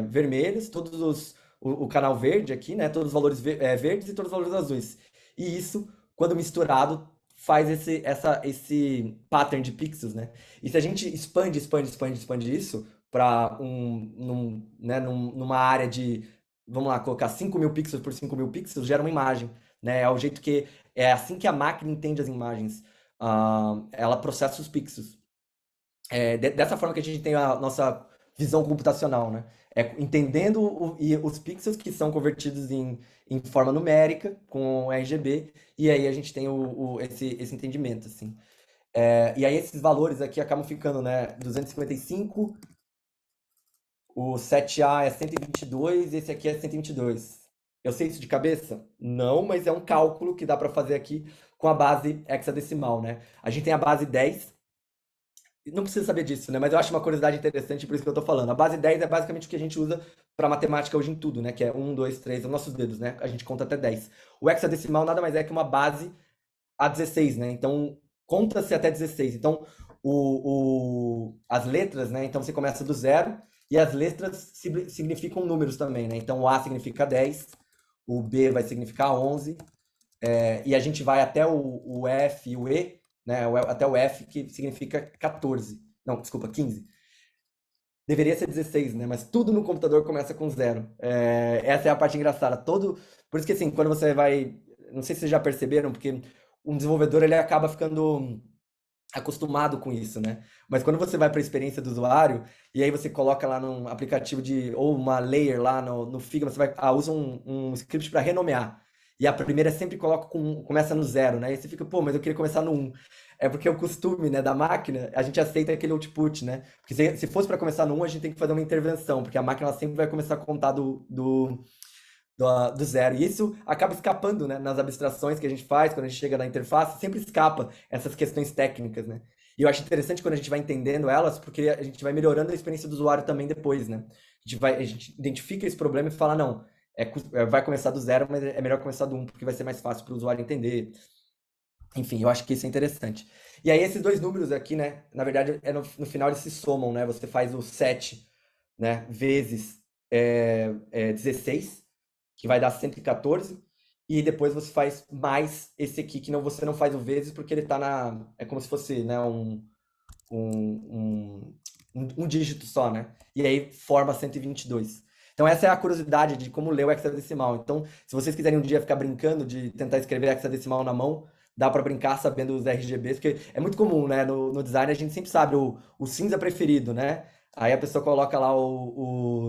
vermelhos, todos o canal verde aqui, né? Todos os valores verdes e todos os valores azuis. E isso, quando misturado, faz esse pattern de pixels, né? E se a gente expande isso para numa área de, vamos lá, colocar 5.000 pixels por 5.000 pixels, gera uma imagem, né? É o jeito que, é assim que a máquina entende as imagens. Ela processa os pixels. Dessa forma que a gente tem a nossa visão computacional, né? Entendendo os pixels que são convertidos em forma numérica com RGB, e aí a gente tem esse entendimento, assim. E aí esses valores aqui acabam ficando, né? 255, o 7A é 122, esse aqui é 122. Eu sei isso de cabeça? Não, mas é um cálculo que dá para fazer aqui com a base hexadecimal, né? A gente tem a base 10, não precisa saber disso, né? Mas eu acho uma curiosidade interessante, por isso que eu tô falando. A base 10 é basicamente o que a gente usa para matemática hoje em tudo, né? Que é 1, 2, 3, os nossos dedos, né? A gente conta até 10. O hexadecimal nada mais é que uma base a 16, né? Então, conta-se até 16. Então, as letras, né? Então, você começa do zero e as letras significam números também, né? Então, o A significa 10, o B vai significar 11, e a gente vai até o F e o E, né? Até o F, que significa 14. Não, desculpa, 15. Deveria ser 16, né? Mas tudo no computador começa com zero. Essa é a parte engraçada. Por isso que, assim, quando você vai... Não sei se vocês já perceberam, porque um desenvolvedor, ele acaba ficando acostumado com isso, né? Mas quando você vai para a experiência do usuário, e aí você coloca lá num aplicativo ou uma layer lá no Figma, você usa um script para renomear. E a primeira sempre começa no zero, né? E você fica, pô, mas eu queria começar no 1. É porque o costume, né, da máquina, a gente aceita aquele output, né? Porque se fosse para começar no 1, a gente tem que fazer uma intervenção, porque a máquina ela sempre vai começar a contar do zero. E isso acaba escapando, né, nas abstrações que a gente faz, quando a gente chega na interface, sempre escapa essas questões técnicas, né? E eu acho interessante quando a gente vai entendendo elas, porque a gente vai melhorando a experiência do usuário também depois, né? A gente identifica esse problema e fala, não, vai começar do zero, mas é melhor começar do 1, porque vai ser mais fácil para o usuário entender. Enfim, eu acho que isso é interessante. E aí esses dois números aqui, né, na verdade, no final eles se somam, né? Você faz o 7, né, vezes 16, que vai dar 114, e depois você faz mais esse aqui, que você não faz o vezes, porque ele tá é como se fosse, né, um dígito só, né? E aí forma 122. Então essa é a curiosidade de como ler o hexadecimal. Então, se vocês quiserem um dia ficar brincando de tentar escrever hexadecimal na mão, dá para brincar sabendo os RGBs, porque é muito comum, né? No design a gente sempre sabe o cinza preferido, né? Aí a pessoa coloca lá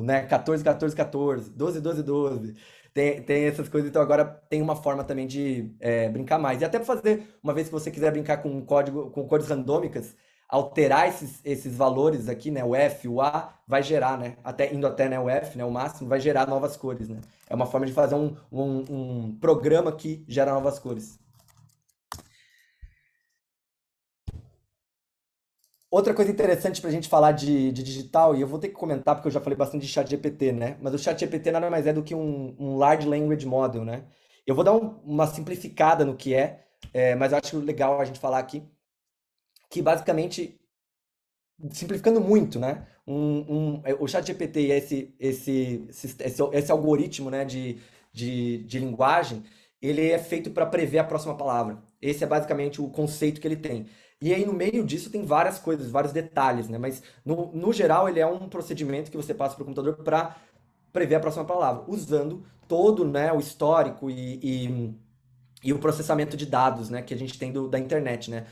né, 14, 14, 14, 12, 12, 12. Tem essas coisas, então agora tem uma forma também de brincar mais. E até para fazer, uma vez que você quiser brincar com cores randômicas, alterar esses valores aqui, né? O F, o A, vai gerar, né? Indo até, né, o F, né? O máximo, vai gerar novas cores, né? É uma forma de fazer um programa que gera novas cores. Outra coisa interessante para a gente falar de digital, e eu vou ter que comentar porque eu já falei bastante de ChatGPT, né? Mas o ChatGPT nada mais é do que um Large Language Model, né? Eu vou dar uma simplificada no que mas eu acho legal a gente falar aqui que basicamente, simplificando muito, né? O ChatGPT e esse algoritmo, né, de linguagem, ele é feito para prever a próxima palavra. Esse é basicamente o conceito que ele tem. E aí, no meio disso, tem várias coisas, vários detalhes, né? Mas, no geral, ele é um procedimento que você passa para o computador para prever a próxima palavra, usando todo, né, o histórico e o processamento de dados, né, que a gente tem da internet, né?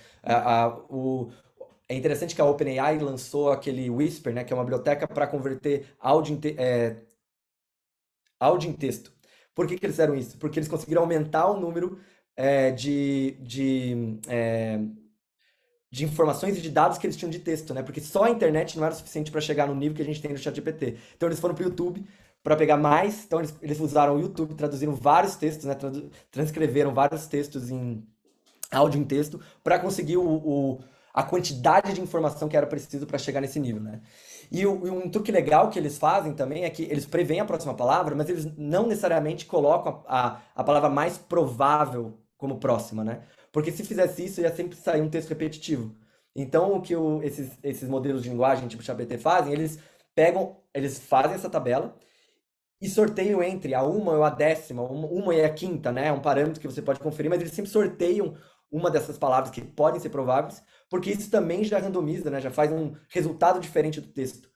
É interessante que a OpenAI lançou aquele Whisper, né, que é uma biblioteca para converter áudio em texto. Por que eles fizeram isso? Porque eles conseguiram aumentar o número de informações e de dados que eles tinham de texto, né? Porque só a internet não era suficiente para chegar no nível que a gente tem no ChatGPT. Então eles foram para o YouTube para pegar mais. Então eles usaram o YouTube, traduziram vários textos, né? Transcreveram vários textos em áudio em texto para conseguir a quantidade de informação que era preciso para chegar nesse nível, né? E um truque legal que eles fazem também é que eles preveem a próxima palavra, mas eles não necessariamente colocam a palavra mais provável como próxima, né? Porque se fizesse isso, ia sempre sair um texto repetitivo. Então, o que esses modelos de linguagem, tipo ChatGPT, fazem, eles fazem essa tabela e sorteio entre a uma ou a décima, uma e a quinta, né? É um parâmetro que você pode conferir, mas eles sempre sorteiam uma dessas palavras que podem ser prováveis, porque isso também já randomiza, né? Já faz um resultado diferente do texto.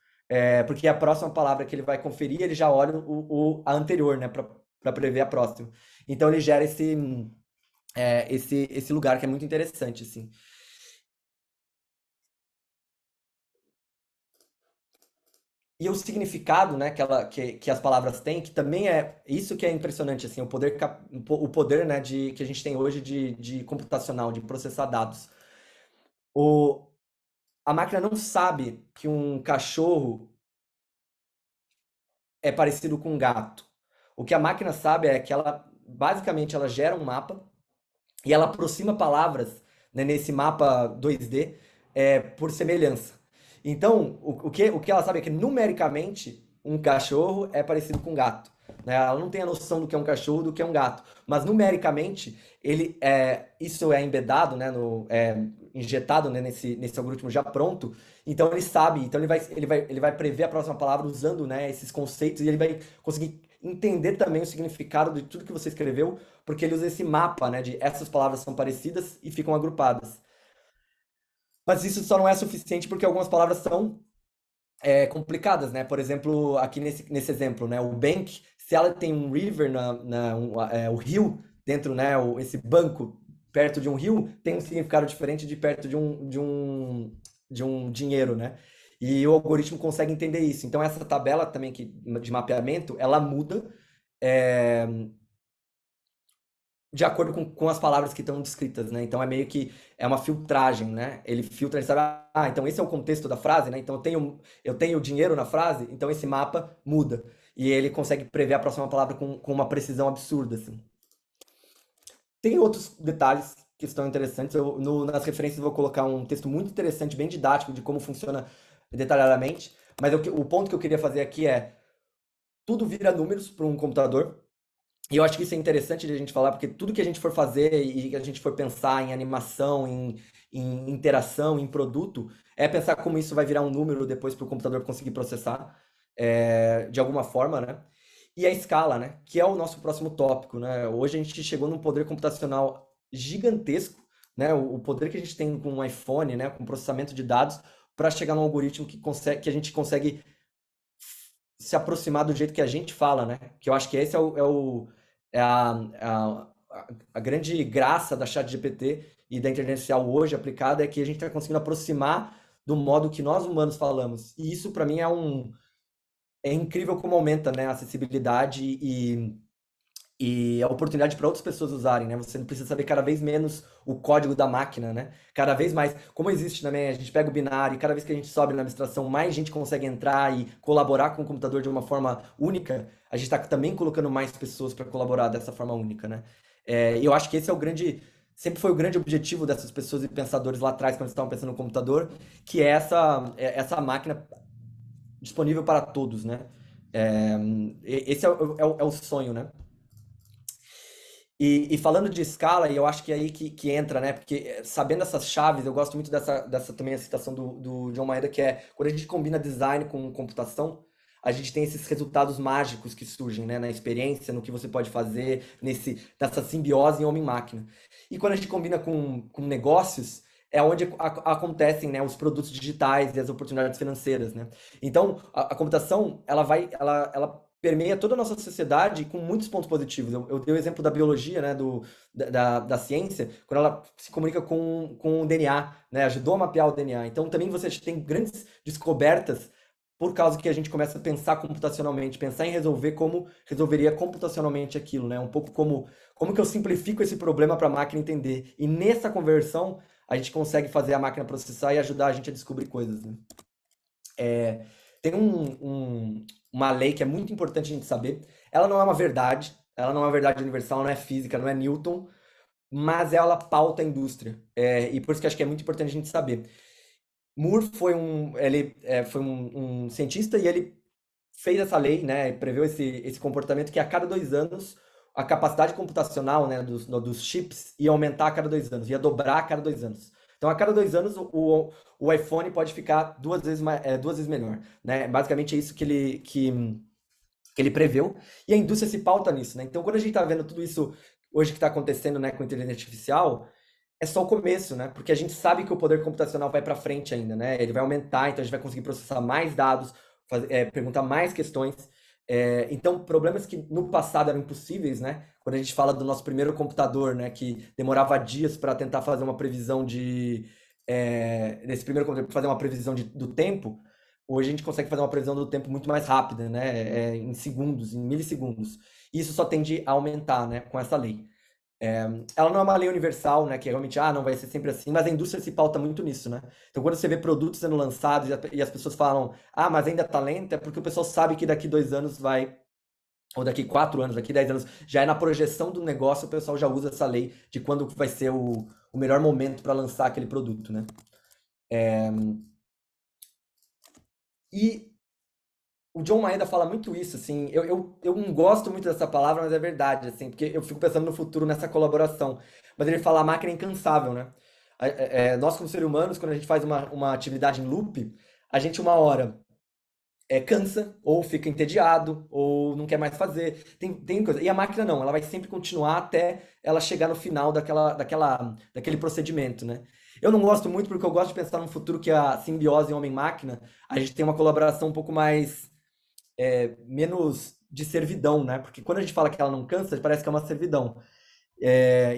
Porque a próxima palavra que ele vai conferir, ele já olha a anterior, né? Para prever a próxima. Então ele gera esse lugar que é muito interessante, assim. E o significado, né, que as palavras têm, que também é isso que é impressionante, assim, o poder, né, que a gente tem hoje de computacional, de processar dados. O, a máquina não sabe que um cachorro é parecido com um gato. O que a máquina sabe é que basicamente, ela gera um mapa e ela aproxima palavras, né, nesse mapa 2D, por semelhança. Então, o que ela sabe é que numericamente um cachorro é parecido com um gato. Né? Ela não tem a noção do que é um cachorro, do que é um gato. Mas numericamente, isso é embedado, né, injetado, né, nesse algoritmo já pronto. Então ele sabe, então ele vai prever a próxima palavra usando, né, esses conceitos e ele vai conseguir entender também o significado de tudo que você escreveu, porque ele usa esse mapa, né, de essas palavras são parecidas e ficam agrupadas. Mas isso só não é suficiente porque algumas palavras são complicadas, né? Por exemplo, aqui nesse exemplo, né, o bank, se ela tem um river o rio dentro, né, esse banco perto de um rio, tem um significado diferente de perto de um dinheiro, né? E o algoritmo consegue entender isso. Então essa tabela também de mapeamento, ela muda é, de acordo com as palavras que estão descritas, né? Então é meio que uma filtragem, né? Ele filtra, ele sabe, então esse é o contexto da frase, né? Então eu tenho dinheiro na frase, então esse mapa muda. E ele consegue prever a próxima palavra com uma precisão absurda, assim. Tem outros detalhes que estão interessantes. Nas referências eu vou colocar um texto muito interessante, bem didático, de como funciona detalhadamente. Mas o ponto que eu queria fazer aqui é: tudo vira números para um computador. E eu acho que isso é interessante de a gente falar, porque tudo que a gente for fazer e que a gente for pensar em animação, em interação, em produto, é pensar como isso vai virar um número depois para o computador conseguir processar, de alguma forma, né? E a escala, né? Que é o nosso próximo tópico, né? Hoje a gente chegou num poder computacional gigantesco, né? O poder que a gente tem com um iPhone, né? Com processamento de dados, para chegar num algoritmo que a gente consegue se aproximar do jeito que a gente fala, né? Que eu acho que esse é a grande graça da ChatGPT e da inteligência artificial hoje aplicada, é que a gente está conseguindo aproximar do modo que nós humanos falamos. E isso, para mim, é incrível como aumenta, né, a acessibilidade e a oportunidade para outras pessoas usarem, né? Você não precisa saber cada vez menos o código da máquina, né? Cada vez mais, como existe também, a gente pega o binário e cada vez que a gente sobe na abstração, mais gente consegue entrar e colaborar com o computador de uma forma única. A gente está também colocando mais pessoas para colaborar dessa forma única, né? E eu acho que esse sempre foi o grande objetivo dessas pessoas e pensadores lá atrás, quando eles estavam pensando no computador, que é essa máquina disponível para todos, né? Esse é o sonho, né? E falando de escala, e eu acho que é aí que entra, né? Porque sabendo essas chaves, eu gosto muito dessa também a citação do John Maeda, que é quando a gente combina design com computação, a gente tem esses resultados mágicos que surgem, né? Na experiência, no que você pode fazer, nessa simbiose em homem-máquina. E quando a gente combina com negócios, é onde acontecem, né, os produtos digitais e as oportunidades financeiras, né? Então, a computação, ela permeia toda a nossa sociedade com muitos pontos positivos. Eu dei o exemplo da biologia, né, da ciência, quando ela se comunica com o DNA, né, ajudou a mapear o DNA. Então, também você tem grandes descobertas por causa que a gente começa a pensar computacionalmente, pensar em resolver como resolveria computacionalmente aquilo, né? Um pouco como que eu simplifico esse problema para a máquina entender. E nessa conversão, a gente consegue fazer a máquina processar e ajudar a gente a descobrir coisas, né? Tem uma lei que é muito importante a gente saber. Ela não é uma verdade, ela não é uma verdade universal, não é física, não é Newton, mas ela pauta a indústria. E por isso que eu acho que é muito importante a gente saber. Moore foi um cientista e ele fez essa lei, né, preveu esse comportamento que a cada 2 anos a capacidade computacional, né, dos chips ia aumentar a cada 2 anos, ia dobrar a cada 2 anos. Então, a cada 2 anos, o iPhone pode ficar duas vezes melhor, né? Basicamente é isso que que ele preveu, e a indústria se pauta nisso, né? Então, quando a gente está vendo tudo isso hoje que está acontecendo, né, com a inteligência artificial, é só o começo, né? Porque a gente sabe que o poder computacional vai para frente ainda, né? Ele vai aumentar, então a gente vai conseguir processar mais dados, perguntar mais questões. Então, problemas que no passado eram impossíveis, né? Quando a gente fala do nosso primeiro computador, né, que demorava dias para tentar fazer uma previsão nesse primeiro computador, fazer uma previsão do tempo, hoje a gente consegue fazer uma previsão do tempo muito mais rápida, né? Em segundos, em milissegundos. E isso só tende a aumentar, né, com essa lei. Ela não é uma lei universal, né, que realmente, não vai ser sempre assim, mas a indústria se pauta muito nisso, né? Então, quando você vê produtos sendo lançados e as pessoas falam, mas ainda tá lento, é porque o pessoal sabe que daqui 2 anos vai, ou daqui 4 anos, daqui 10 anos, já é na projeção do negócio, o pessoal já usa essa lei de quando vai ser o melhor momento para lançar aquele produto, né? E o John Maeda fala muito isso, assim, eu não gosto muito dessa palavra, mas é verdade, assim, porque eu fico pensando no futuro nessa colaboração. Mas ele fala a máquina é incansável, né? Nós, como seres humanos, quando a gente faz uma atividade em loop, a gente uma hora cansa, ou fica entediado, ou não quer mais fazer. Tem coisa. E a máquina não, ela vai sempre continuar até ela chegar no final daquele procedimento, né? Eu não gosto muito porque eu gosto de pensar num futuro que a simbiose homem-máquina, a gente tem uma colaboração um pouco mais menos de servidão, né? Porque quando a gente fala que ela não cansa, parece que é uma servidão.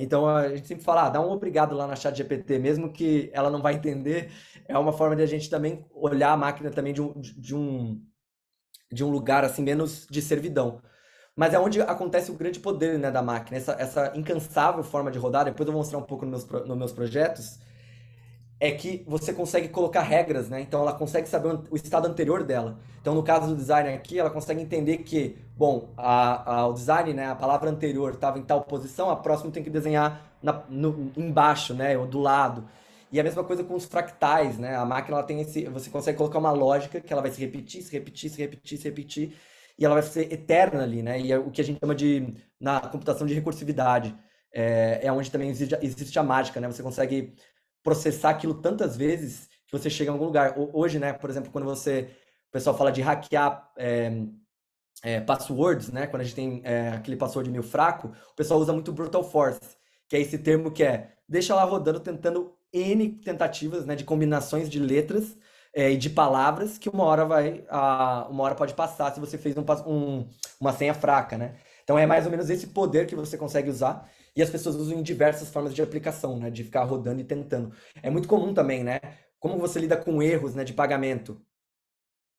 Então a gente sempre fala, dá um obrigado lá na ChatGPT, mesmo que ela não vai entender, é uma forma de a gente também olhar a máquina também de um lugar assim menos de servidão. Mas é onde acontece o grande poder, né, da máquina, essa incansável forma de rodar. Depois eu vou mostrar um pouco nos meus projetos, é que você consegue colocar regras, né? Então ela consegue saber o estado anterior dela. Então no caso do design aqui, ela consegue entender que, bom, o design, né, a palavra anterior estava em tal posição, a próxima tem que desenhar embaixo, né, ou do lado. E a mesma coisa com os fractais, né? A máquina ela tem você consegue colocar uma lógica que ela vai se repetir, se repetir, se repetir, se repetir, e ela vai ser eterna ali, né? E é o que a gente chama na computação de recursividade. Onde também existe a mágica, né? Você consegue processar aquilo tantas vezes que você chega em algum lugar. Hoje, né, por exemplo, quando o pessoal fala de hackear passwords, né, quando a gente tem aquele password meio fraco, o pessoal usa muito brute force, que é esse termo que deixa lá rodando, tentando N tentativas, né, de combinações de letras e de palavras que uma hora pode passar se você fez uma senha fraca, né? Então é mais ou menos esse poder que você consegue usar e as pessoas usam em diversas formas de aplicação, né? De ficar rodando e tentando. É muito comum também, né? Como você lida com erros, né, de pagamento?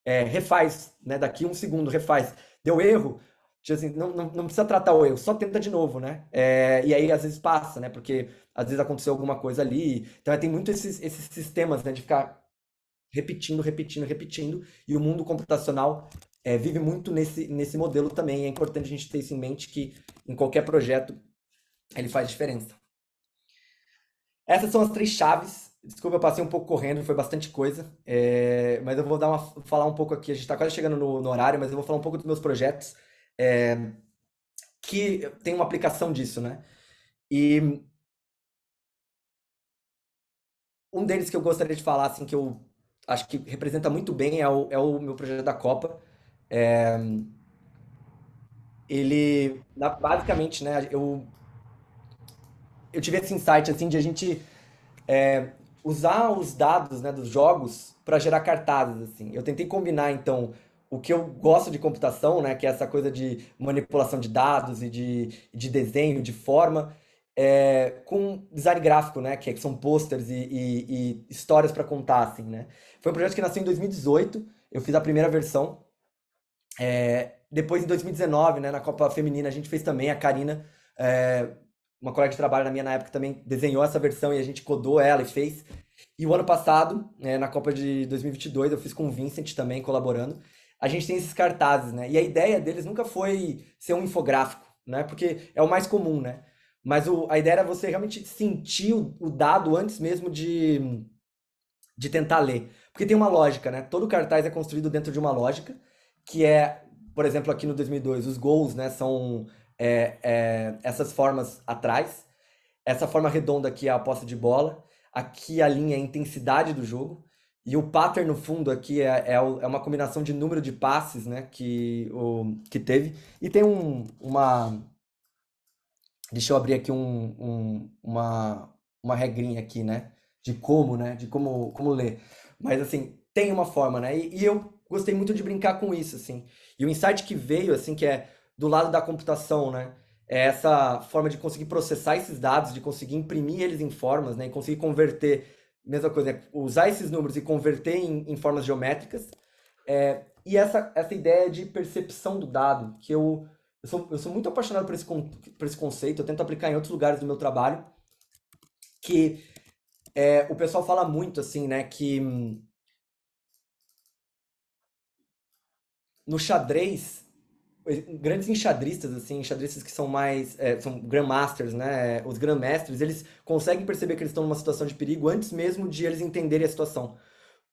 Refaz, né? Daqui 1 segundo, refaz. Deu erro, tipo assim, não precisa tratar o erro, só tenta de novo, né? E aí às vezes passa, né? Porque às vezes aconteceu alguma coisa ali. Então tem muito esses sistemas, né? De ficar repetindo, repetindo, repetindo. E o mundo computacional vive muito nesse modelo também. É importante a gente ter isso em mente que em qualquer projeto ele faz diferença. Essas são as 3 chaves. Desculpa, eu passei um pouco correndo, foi bastante coisa. Mas eu vou falar um pouco aqui. A gente está quase chegando no horário, mas eu vou falar um pouco dos meus projetos que tem uma aplicação disso, né? E um deles que eu gostaria de falar, assim, que eu acho que representa muito bem é o meu projeto da Copa. Ele, basicamente, né, eu tive esse insight, assim, de a gente usar os dados, né, dos jogos para gerar cartazes, assim. Eu tentei combinar, então, o que eu gosto de computação, né, que é essa coisa de manipulação de dados e de desenho, de forma, com design gráfico, né, que são posters e histórias para contar, assim, né. Foi um projeto que nasceu em 2018, eu fiz a primeira versão. Depois, em 2019, né, na Copa Feminina, a gente fez também, a Karina, uma colega de trabalho na época, também desenhou essa versão e a gente codou ela e fez. E o ano passado, na Copa de 2022, eu fiz com o Vincent também, colaborando. A gente tem esses cartazes, né? E a ideia deles nunca foi ser um infográfico, né? Porque é o mais comum, né? Mas a ideia era você realmente sentir o dado antes mesmo de tentar ler. Porque tem uma lógica, né? Todo cartaz é construído dentro de uma lógica, que por exemplo, aqui no 2002, os gols, né, são essas formas atrás. Essa forma redonda aqui é a posse de bola. Aqui a linha é a intensidade do jogo. E o pattern no fundo aqui é uma combinação de número de passes, né, que teve. E tem uma. Deixa eu abrir aqui uma regrinha aqui, né? De como, né? De como ler. Mas, assim, tem uma forma, né? E eu gostei muito de brincar com isso, assim. E o insight que veio, assim, que é do lado da computação, né? É essa forma de conseguir processar esses dados, de conseguir imprimir eles em formas, né? E conseguir converter, mesma coisa, usar esses números e converter em formas geométricas. E essa ideia de percepção do dado, que eu sou muito apaixonado por esse conceito, eu tento aplicar em outros lugares do meu trabalho, que o pessoal fala muito assim, né, que no xadrez, grandes enxadristas, assim, enxadristas que são mais, são grandmasters, né, os grandmestres, eles conseguem perceber que eles estão numa situação de perigo antes mesmo de eles entenderem a situação.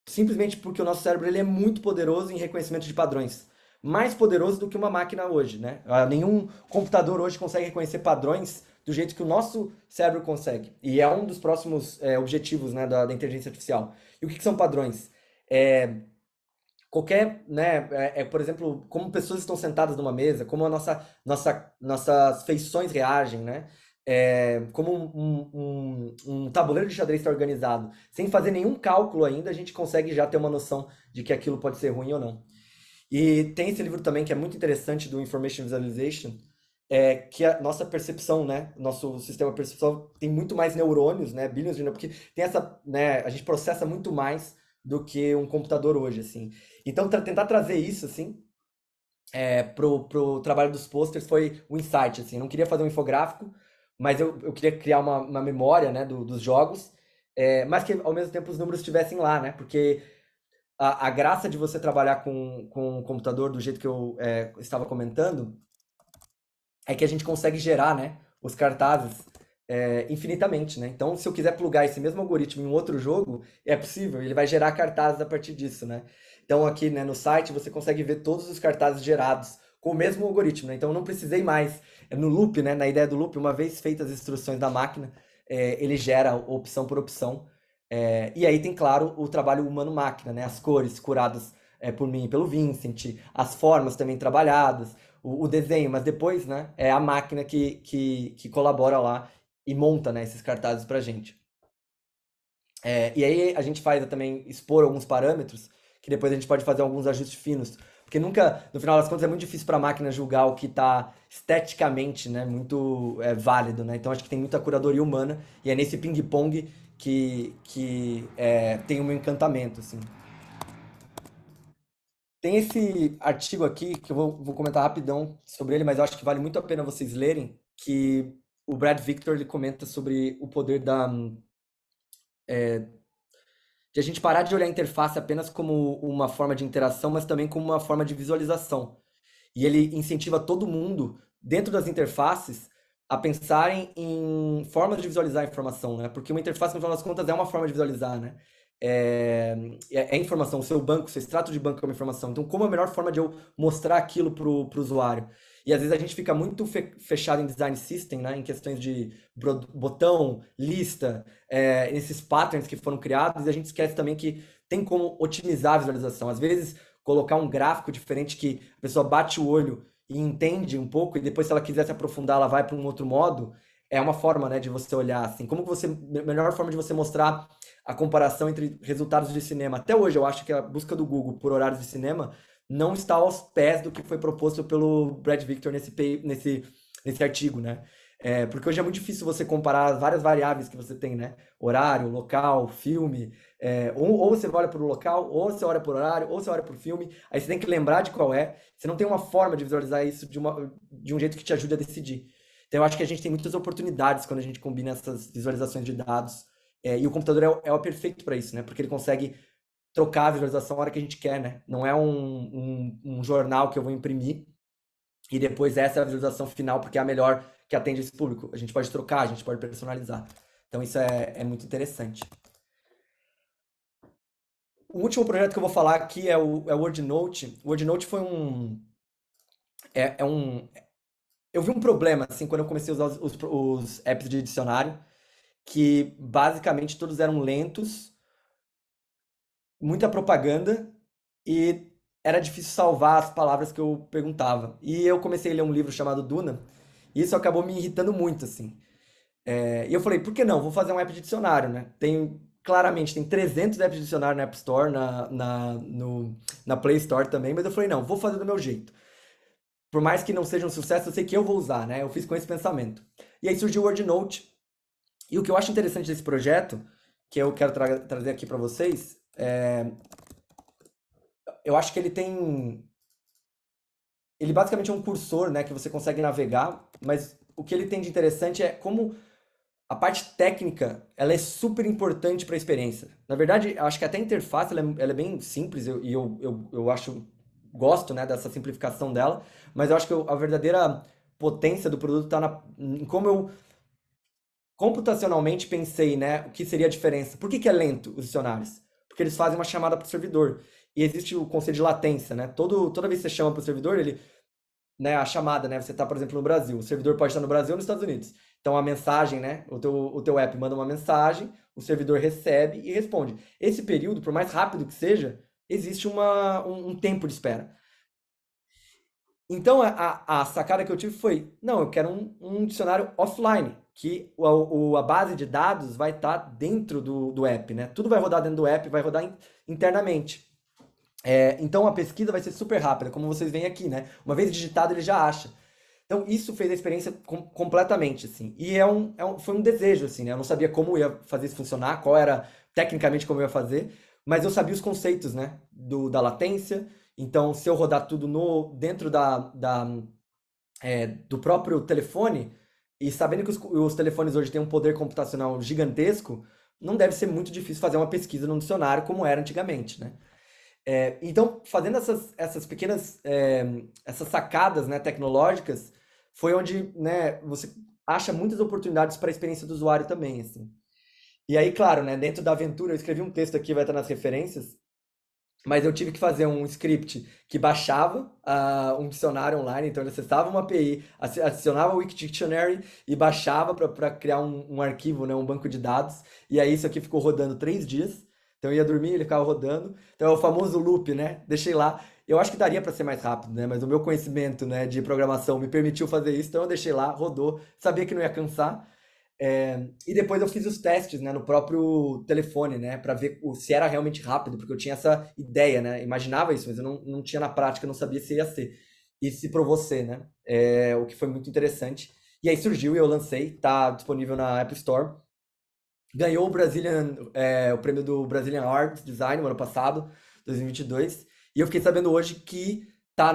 Simplesmente porque o nosso cérebro ele é muito poderoso em reconhecimento de padrões. Mais poderoso do que uma máquina hoje, né? Nenhum computador hoje consegue reconhecer padrões do jeito que o nosso cérebro consegue. E é um dos próximos objetivos, né, da inteligência artificial. E o que são padrões? É, qualquer, né, por exemplo, como pessoas estão sentadas numa mesa, como nossas feições reagem, né? Como um tabuleiro de xadrez está organizado. Sem fazer nenhum cálculo ainda, a gente consegue já ter uma noção de que aquilo pode ser ruim ou não. E tem esse livro também que é muito interessante do Information Visualization, que a nossa percepção, né, nosso sistema percepção tem muito mais neurônios, né, bilhões de neurônios, porque tem essa, né, a gente processa muito mais do que um computador hoje, assim. Então, tentar trazer isso, assim, pro trabalho dos posters foi o insight, assim. Eu não queria fazer um infográfico, mas eu queria criar uma memória, né, dos jogos, mas que ao mesmo tempo os números estivessem lá, né, porque a graça de você trabalhar com o computador do jeito que eu estava comentando é que a gente consegue gerar, né, os cartazes infinitamente, né? Então, se eu quiser plugar esse mesmo algoritmo em um outro jogo, é possível, ele vai gerar cartazes a partir disso, né? Então, aqui, né, no site você consegue ver todos os cartazes gerados com o mesmo algoritmo, né? Então, eu não precisei mais no loop, né? Na ideia do loop, uma vez feitas as instruções da máquina, ele gera opção por opção. E aí tem, claro, o trabalho humano-máquina, né? As cores curadas por mim e pelo Vincent, as formas também trabalhadas, o desenho, mas depois, né, é a máquina que colabora lá e monta, né, esses cartazes pra gente. E aí a gente faz também expor alguns parâmetros que depois a gente pode fazer alguns ajustes finos. Porque nunca, no final das contas, é muito difícil para a máquina julgar o que está esteticamente, né, muito válido, né? Então acho que tem muita curadoria humana e é nesse ping-pong que tem um encantamento, assim. Tem esse artigo aqui que eu vou comentar rapidão sobre ele, mas eu acho que vale muito a pena vocês lerem, que o Brad Victor ele comenta sobre o poder de a gente parar de olhar a interface apenas como uma forma de interação, mas também como uma forma de visualização. E ele incentiva todo mundo, dentro das interfaces, a pensarem em formas de visualizar a informação, né? Porque uma interface, no final das contas, é uma forma de visualizar, né? É informação, o seu banco, o seu extrato de banco é uma informação. Então, como é a melhor forma de eu mostrar aquilo para o usuário? E às vezes a gente fica muito fechado em design system, né? Em questões de botão, lista, esses patterns que foram criados, e a gente esquece também que tem como otimizar a visualização. Às vezes, colocar um gráfico diferente que a pessoa bate o olho e entende um pouco, e depois, se ela quiser se aprofundar, ela vai para um outro modo, é uma forma, né, de você olhar assim. Como que você, melhor forma de você mostrar a comparação entre resultados de cinema. Até hoje, eu acho que a busca do Google por horários de cinema não está aos pés do que foi proposto pelo Brad Victor nesse artigo, né? Porque hoje é muito difícil você comparar as várias variáveis que você tem, né? Horário, local, filme. Ou você olha para o local, ou você olha por horário, ou você olha por filme. Aí você tem que lembrar de qual é. Você não tem uma forma de visualizar isso de um jeito que te ajude a decidir. Então, eu acho que a gente tem muitas oportunidades quando a gente combina essas visualizações de dados. E o computador é o perfeito para isso, né? Porque ele consegue trocar a visualização a hora que a gente quer, né? Não é um jornal que eu vou imprimir e depois essa é a visualização final porque é a melhor que atende esse público. A gente pode trocar, a gente pode personalizar. Então isso é muito interessante. O último projeto que eu vou falar aqui é o WordNote. O WordNote foi um... É um... Eu vi um problema, assim, quando eu comecei a usar os apps de dicionário, que basicamente todos eram lentos muita propaganda e era difícil salvar as palavras que eu perguntava. E eu comecei a ler um livro chamado Duna, e isso acabou me irritando muito, assim. E eu falei, por que não? Vou fazer um app de dicionário, né? Claramente, tem 300 apps de dicionário na App Store, na Play Store também, mas eu falei, não, vou fazer do meu jeito. Por mais que não seja um sucesso, eu sei que eu vou usar, né? Eu fiz com esse pensamento. E aí surgiu o WordNote. E o que eu acho interessante desse projeto, que eu quero trazer aqui para vocês, eu acho que ele tem. Ele basicamente é um cursor, né, que você consegue navegar, mas o que ele tem de interessante é como a parte técnica, ela é super importante para a experiência. Na verdade, eu acho que até a interface ela é bem simples e eu acho, gosto, né, dessa simplificação dela, mas eu acho que a verdadeira potência do produto está em como eu computacionalmente pensei, né, o que seria a diferença. Por que é lento os dicionários? Porque eles fazem uma chamada para o servidor. E existe o conceito de latência, né? Toda vez que você chama para o servidor, ele, né, a chamada, né? Você está, por exemplo, no Brasil. O servidor pode estar no Brasil ou nos Estados Unidos. Então a mensagem, né? O teu app manda uma mensagem, o servidor recebe e responde. Esse período, por mais rápido que seja, existe um tempo de espera. Então a sacada que eu tive foi, não, eu quero um dicionário offline, que a base de dados vai estar dentro do app, né? Tudo vai rodar dentro do app, vai rodar internamente. Então a pesquisa vai ser super rápida, como vocês veem aqui, né? Uma vez digitado, ele já acha. Então isso fez a experiência completamente, assim. E foi um desejo, assim, né? Eu não sabia como ia fazer isso funcionar, qual era tecnicamente como eu ia fazer, mas eu sabia os conceitos, né? Da latência. Então, se eu rodar tudo dentro do próprio telefone, e sabendo que os telefones hoje têm um poder computacional gigantesco, não deve ser muito difícil fazer uma pesquisa no dicionário como era antigamente, né? Então, fazendo essas pequenas essas sacadas, né, tecnológicas, foi onde, né, você acha muitas oportunidades para a experiência do usuário também, assim. E aí, claro, né, dentro da aventura, eu escrevi um texto aqui, vai estar nas referências, mas eu tive que fazer um script que baixava um dicionário online, então ele acessava uma API, adicionava o Wikidictionary e baixava para criar um arquivo, né, um banco de dados. E aí isso aqui ficou rodando 3 dias. Então eu ia dormir, ele ficava rodando. Então é o famoso loop, né? Deixei lá. Eu acho que daria para ser mais rápido, né? Mas o meu conhecimento, né, de programação me permitiu fazer isso, então eu deixei lá, rodou. Sabia que não ia cansar. E depois eu fiz os testes, né, no próprio telefone, né, para ver se era realmente rápido, porque eu tinha essa ideia, né, imaginava isso, mas eu não tinha na prática, não sabia se ia ser. E se provou ser, né, o que foi muito interessante. E aí surgiu e eu lancei, tá disponível na App Store. Ganhou o prêmio do Brazilian Art Design no ano passado, 2022. E eu fiquei sabendo hoje que tá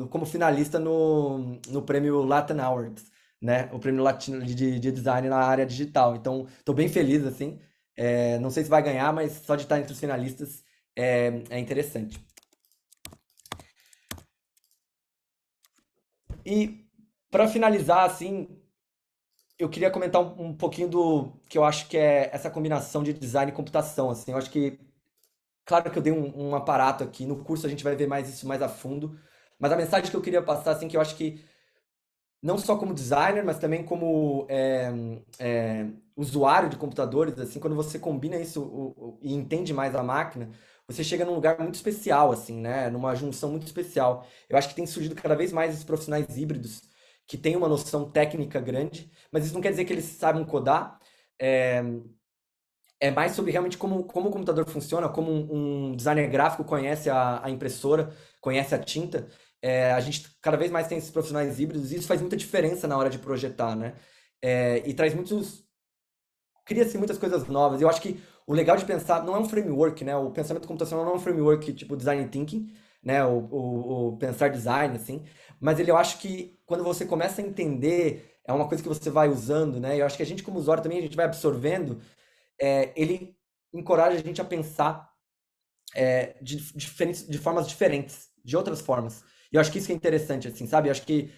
como finalista no prêmio Latin Awards, né? O prêmio latino de design na área digital. Então, estou bem feliz, assim. Não sei se vai ganhar, mas só de estar entre os finalistas é interessante. E para finalizar, assim, eu queria comentar um pouquinho do que eu acho que é essa combinação de design e computação, assim. Eu acho que, claro que eu dei um aparato aqui, no curso a gente vai ver mais isso mais a fundo, mas a mensagem que eu queria passar, assim, que eu acho que não só como designer, mas também como usuário de computadores, assim, quando você combina isso e entende mais a máquina, você chega num lugar muito especial, assim, né? Numa junção muito especial. Eu acho que tem surgido cada vez mais esses profissionais híbridos que têm uma noção técnica grande, mas isso não quer dizer que eles sabem codar. É, é mais sobre realmente como o computador funciona, como um designer gráfico conhece a impressora, conhece a tinta. A gente cada vez mais tem esses profissionais híbridos e isso faz muita diferença na hora de projetar, né? E traz cria-se muitas coisas novas. Eu acho que o legal de pensar não é um framework, né? O pensamento computacional não é um framework tipo design thinking, né? O pensar design, assim. Mas eu acho que quando você começa a entender, é uma coisa que você vai usando, né? Eu acho que a gente como usuário também, a gente vai absorvendo, ele encoraja a gente a pensar de formas diferentes, de outras formas. E eu acho que isso que é interessante, assim, sabe? Eu acho que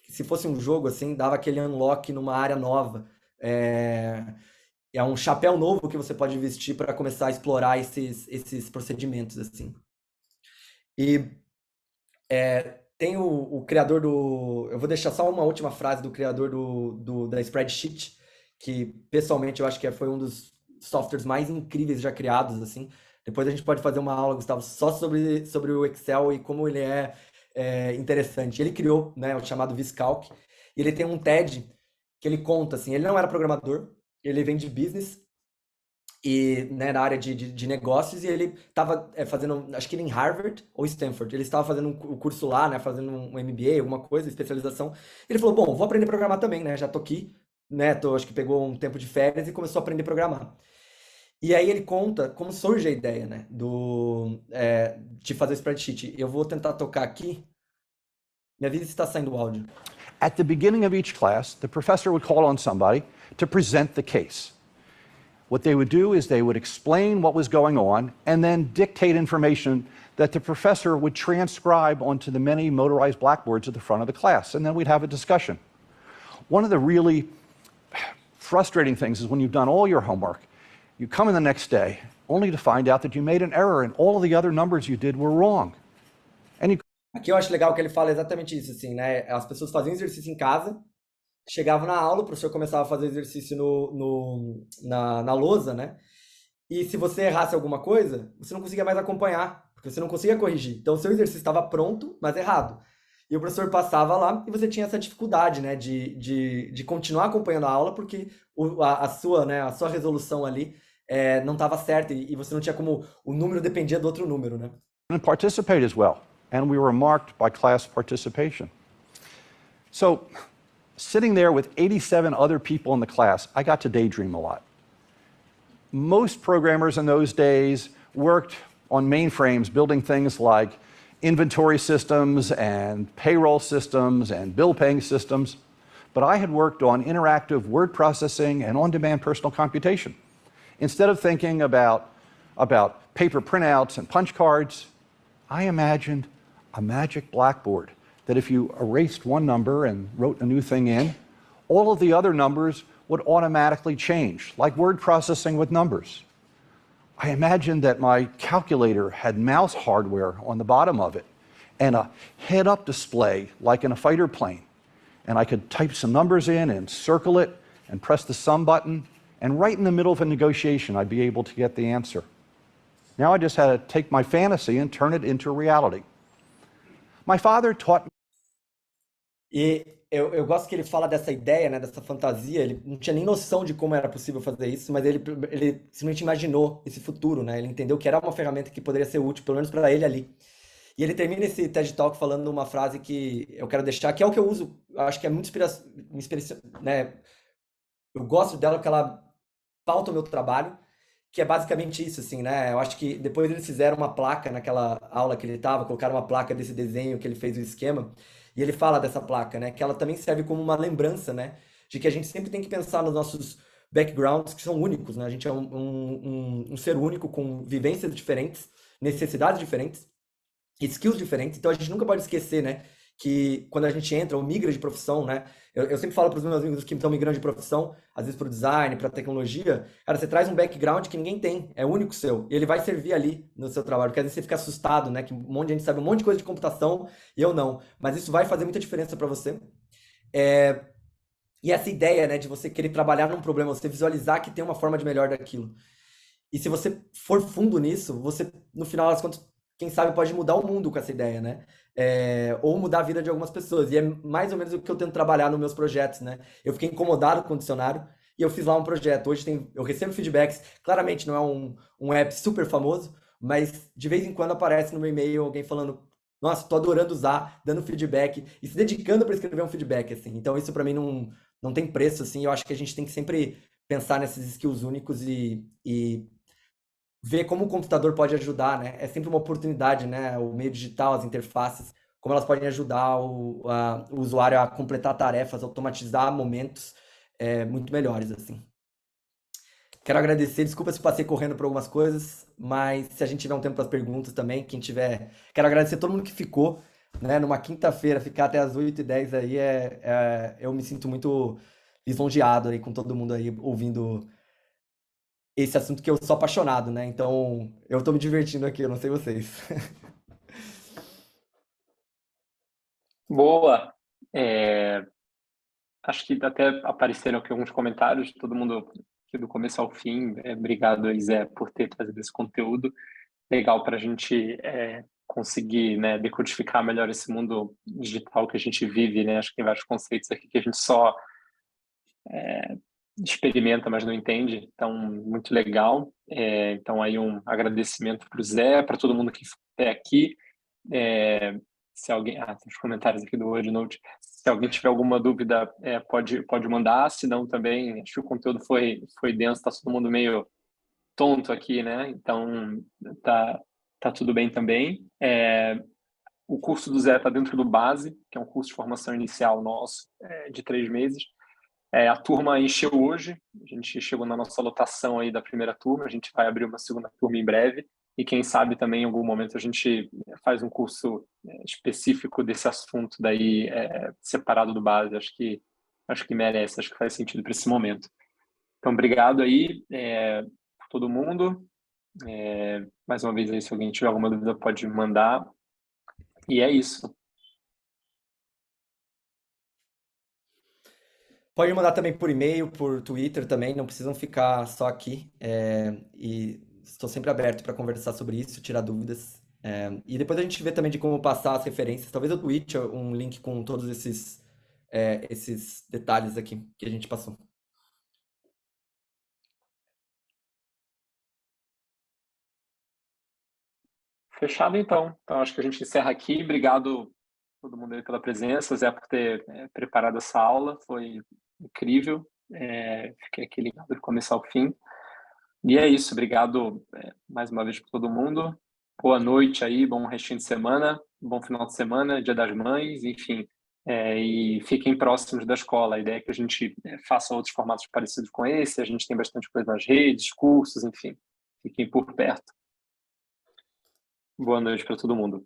se fosse um jogo, assim, dava aquele unlock numa área nova. É, é um chapéu novo que você pode vestir para começar a explorar esses procedimentos, assim. E tem o criador do... Eu vou deixar só uma última frase do criador da Spreadsheet, que pessoalmente eu acho que foi um dos softwares mais incríveis já criados, assim. Depois a gente pode fazer uma aula, Gustavo, só sobre o Excel e como ele é interessante. Ele criou, né, o chamado VisCalc, e ele tem um TED que ele conta, assim, ele não era programador, ele vem de business, e, né, na área de negócios, e ele estava fazendo, acho que ele em Harvard ou Stanford, ele estava fazendo um curso lá, né, fazendo um MBA, alguma coisa, especialização. Ele falou, bom, vou aprender a programar também, né, já tô aqui, né, acho que pegou um tempo de férias e começou a aprender a programar. E aí ele conta como surge a ideia, né, de fazer o spreadsheet. Eu vou tentar tocar aqui. Minha vida está saindo o áudio. At the beginning of each class, the professor would call on somebody to present the case. What they would do is they would explain what was going on and then dictate information that the professor would transcribe onto the many motorized blackboards at the front of the class, and then we'd have a discussion. One of the really frustrating things is when you've done all your homework, you come in the next day only to find out that you made an error and all of the other numbers you did were wrong. And you Aqui eu acho legal que ele fala exatamente isso, assim, né? As pessoas faziam exercício em casa, chegavam na aula, o professor começava a fazer exercício na lousa, né? E se você errasse alguma coisa, você não conseguia mais acompanhar, porque você não conseguia corrigir. Então, o seu exercício estava pronto, mas errado. E o professor passava lá e você tinha essa dificuldade, né, de continuar acompanhando a aula, porque a sua resolução ali não estava certa e você não tinha como... O número dependia do outro número, né? didn't participate as well, and we were marked by class participation. So, sitting there with 87 other people in the class, I got to daydream a lot. Most programmers in those days worked on mainframes building things like inventory systems and payroll systems and bill paying systems, but I had worked on interactive word processing and on-demand personal computation. Instead of thinking about paper printouts and punch cards, I imagined a magic blackboard that if you erased one number and wrote a new thing in, all of the other numbers would automatically change, like word processing with numbers. I imagined that my calculator had mouse hardware on the bottom of it and a head-up display like in a fighter plane. And I could type some numbers in and circle it and press the sum button, and right in the middle of a negotiation, I'd be able to get the answer. Now I just had to take my fantasy and turn it into reality. My father taught me. E eu gosto que ele fala dessa ideia, né, dessa fantasia. Ele não tinha nem noção de como era possível fazer isso, mas ele simplesmente imaginou esse futuro, né? Ele entendeu que era uma ferramenta que poderia ser útil, pelo menos para ele ali. E ele termina esse TED Talk falando uma frase que eu quero deixar, que é o que eu uso. Eu acho que é muito inspiração, né? Eu gosto dela porque ela pauta o meu trabalho, que é basicamente isso, assim, né? Eu acho que depois eles fizeram uma placa naquela aula que ele estava, colocaram uma placa desse desenho que ele fez o esquema, e ele fala dessa placa, né? Que ela também serve como uma lembrança, né? De que a gente sempre tem que pensar nos nossos backgrounds que são únicos, né? A gente é um ser único com vivências diferentes, necessidades diferentes, skills diferentes, então a gente nunca pode esquecer, né? Que quando a gente entra ou migra de profissão, né? Eu sempre falo para os meus amigos que estão migrando de profissão, às vezes para o design, para a tecnologia, cara, você traz um background que ninguém tem, é único seu, e ele vai servir ali no seu trabalho, porque às vezes você fica assustado, né? Que um monte de gente sabe um monte de coisa de computação e eu não, mas isso vai fazer muita diferença para você. E essa ideia, né, de você querer trabalhar num problema, você visualizar que tem uma forma de melhor daquilo. E se você for fundo nisso, você, no final das contas, quem sabe pode mudar o mundo com essa ideia, né? Ou mudar a vida de algumas pessoas. E é mais ou menos o que eu tento trabalhar nos meus projetos, né? Eu fiquei incomodado com o dicionário e eu fiz lá um projeto. Hoje eu recebo feedbacks. Claramente não é um app super famoso, mas de vez em quando aparece no meu e-mail alguém falando: nossa, tô adorando usar, dando feedback e se dedicando para escrever um feedback, assim. Então isso para mim não tem preço, assim. Eu acho que a gente tem que sempre pensar nesses skills únicos e ver como o computador pode ajudar, né? É sempre uma oportunidade, né? O meio digital, as interfaces, como elas podem ajudar o usuário a completar tarefas, automatizar momentos muito melhores, assim. Quero agradecer, desculpa se passei correndo por algumas coisas, mas se a gente tiver um tempo para as perguntas também, quem tiver... Quero agradecer a todo mundo que ficou, né? Numa quinta-feira, ficar até as 8h10 aí, eu me sinto muito lisonjeado aí com todo mundo aí ouvindo esse assunto que eu sou apaixonado, né? Então, eu tô me divertindo aqui, eu não sei vocês. Boa. Acho que até apareceram aqui alguns comentários, todo mundo aqui do começo ao fim. Obrigado aí, Zé, por ter trazido esse conteúdo. Legal para a gente conseguir, né, decodificar melhor esse mundo digital que a gente vive, né? Acho que tem vários conceitos aqui que a gente só experimenta, mas não entende. Então, muito legal. Então, aí um agradecimento para o Zé, para todo mundo que está aqui. Se alguém... tem os comentários aqui do WordNote. Se alguém tiver alguma dúvida, pode mandar. Se não, também, acho que o conteúdo foi denso, está todo mundo meio tonto aqui, né? Então, tá tudo bem também. O curso do Zé está dentro do Base, que é um curso de formação inicial nosso, de 3 meses. A turma encheu hoje, a gente chegou na nossa lotação aí da primeira turma, a gente vai abrir uma segunda turma em breve, e quem sabe também em algum momento a gente faz um curso específico desse assunto daí, separado do Base. Acho que merece, acho que faz sentido para esse momento. Então, obrigado aí por todo mundo. Mais uma vez aí, se alguém tiver alguma dúvida, pode mandar. E é isso. Pode mandar também por e-mail, por Twitter também, não precisam ficar só aqui. E estou sempre aberto para conversar sobre isso, tirar dúvidas. E depois a gente vê também de como passar as referências. Talvez eu tweete um link com todos esses detalhes aqui que a gente passou. Fechado, então. Então, acho que a gente encerra aqui. Obrigado todo mundo aí pela presença, Zé, por ter preparado essa aula. Foi incrível. Fiquei aqui ligado do começo ao fim. E é isso. Obrigado mais uma vez por todo mundo. Boa noite aí, bom restinho de semana, bom final de semana, Dia das Mães, enfim. E fiquem próximos da escola. A ideia é que a gente faça outros formatos parecidos com esse. A gente tem bastante coisa nas redes, cursos, enfim. Fiquem por perto. Boa noite para todo mundo.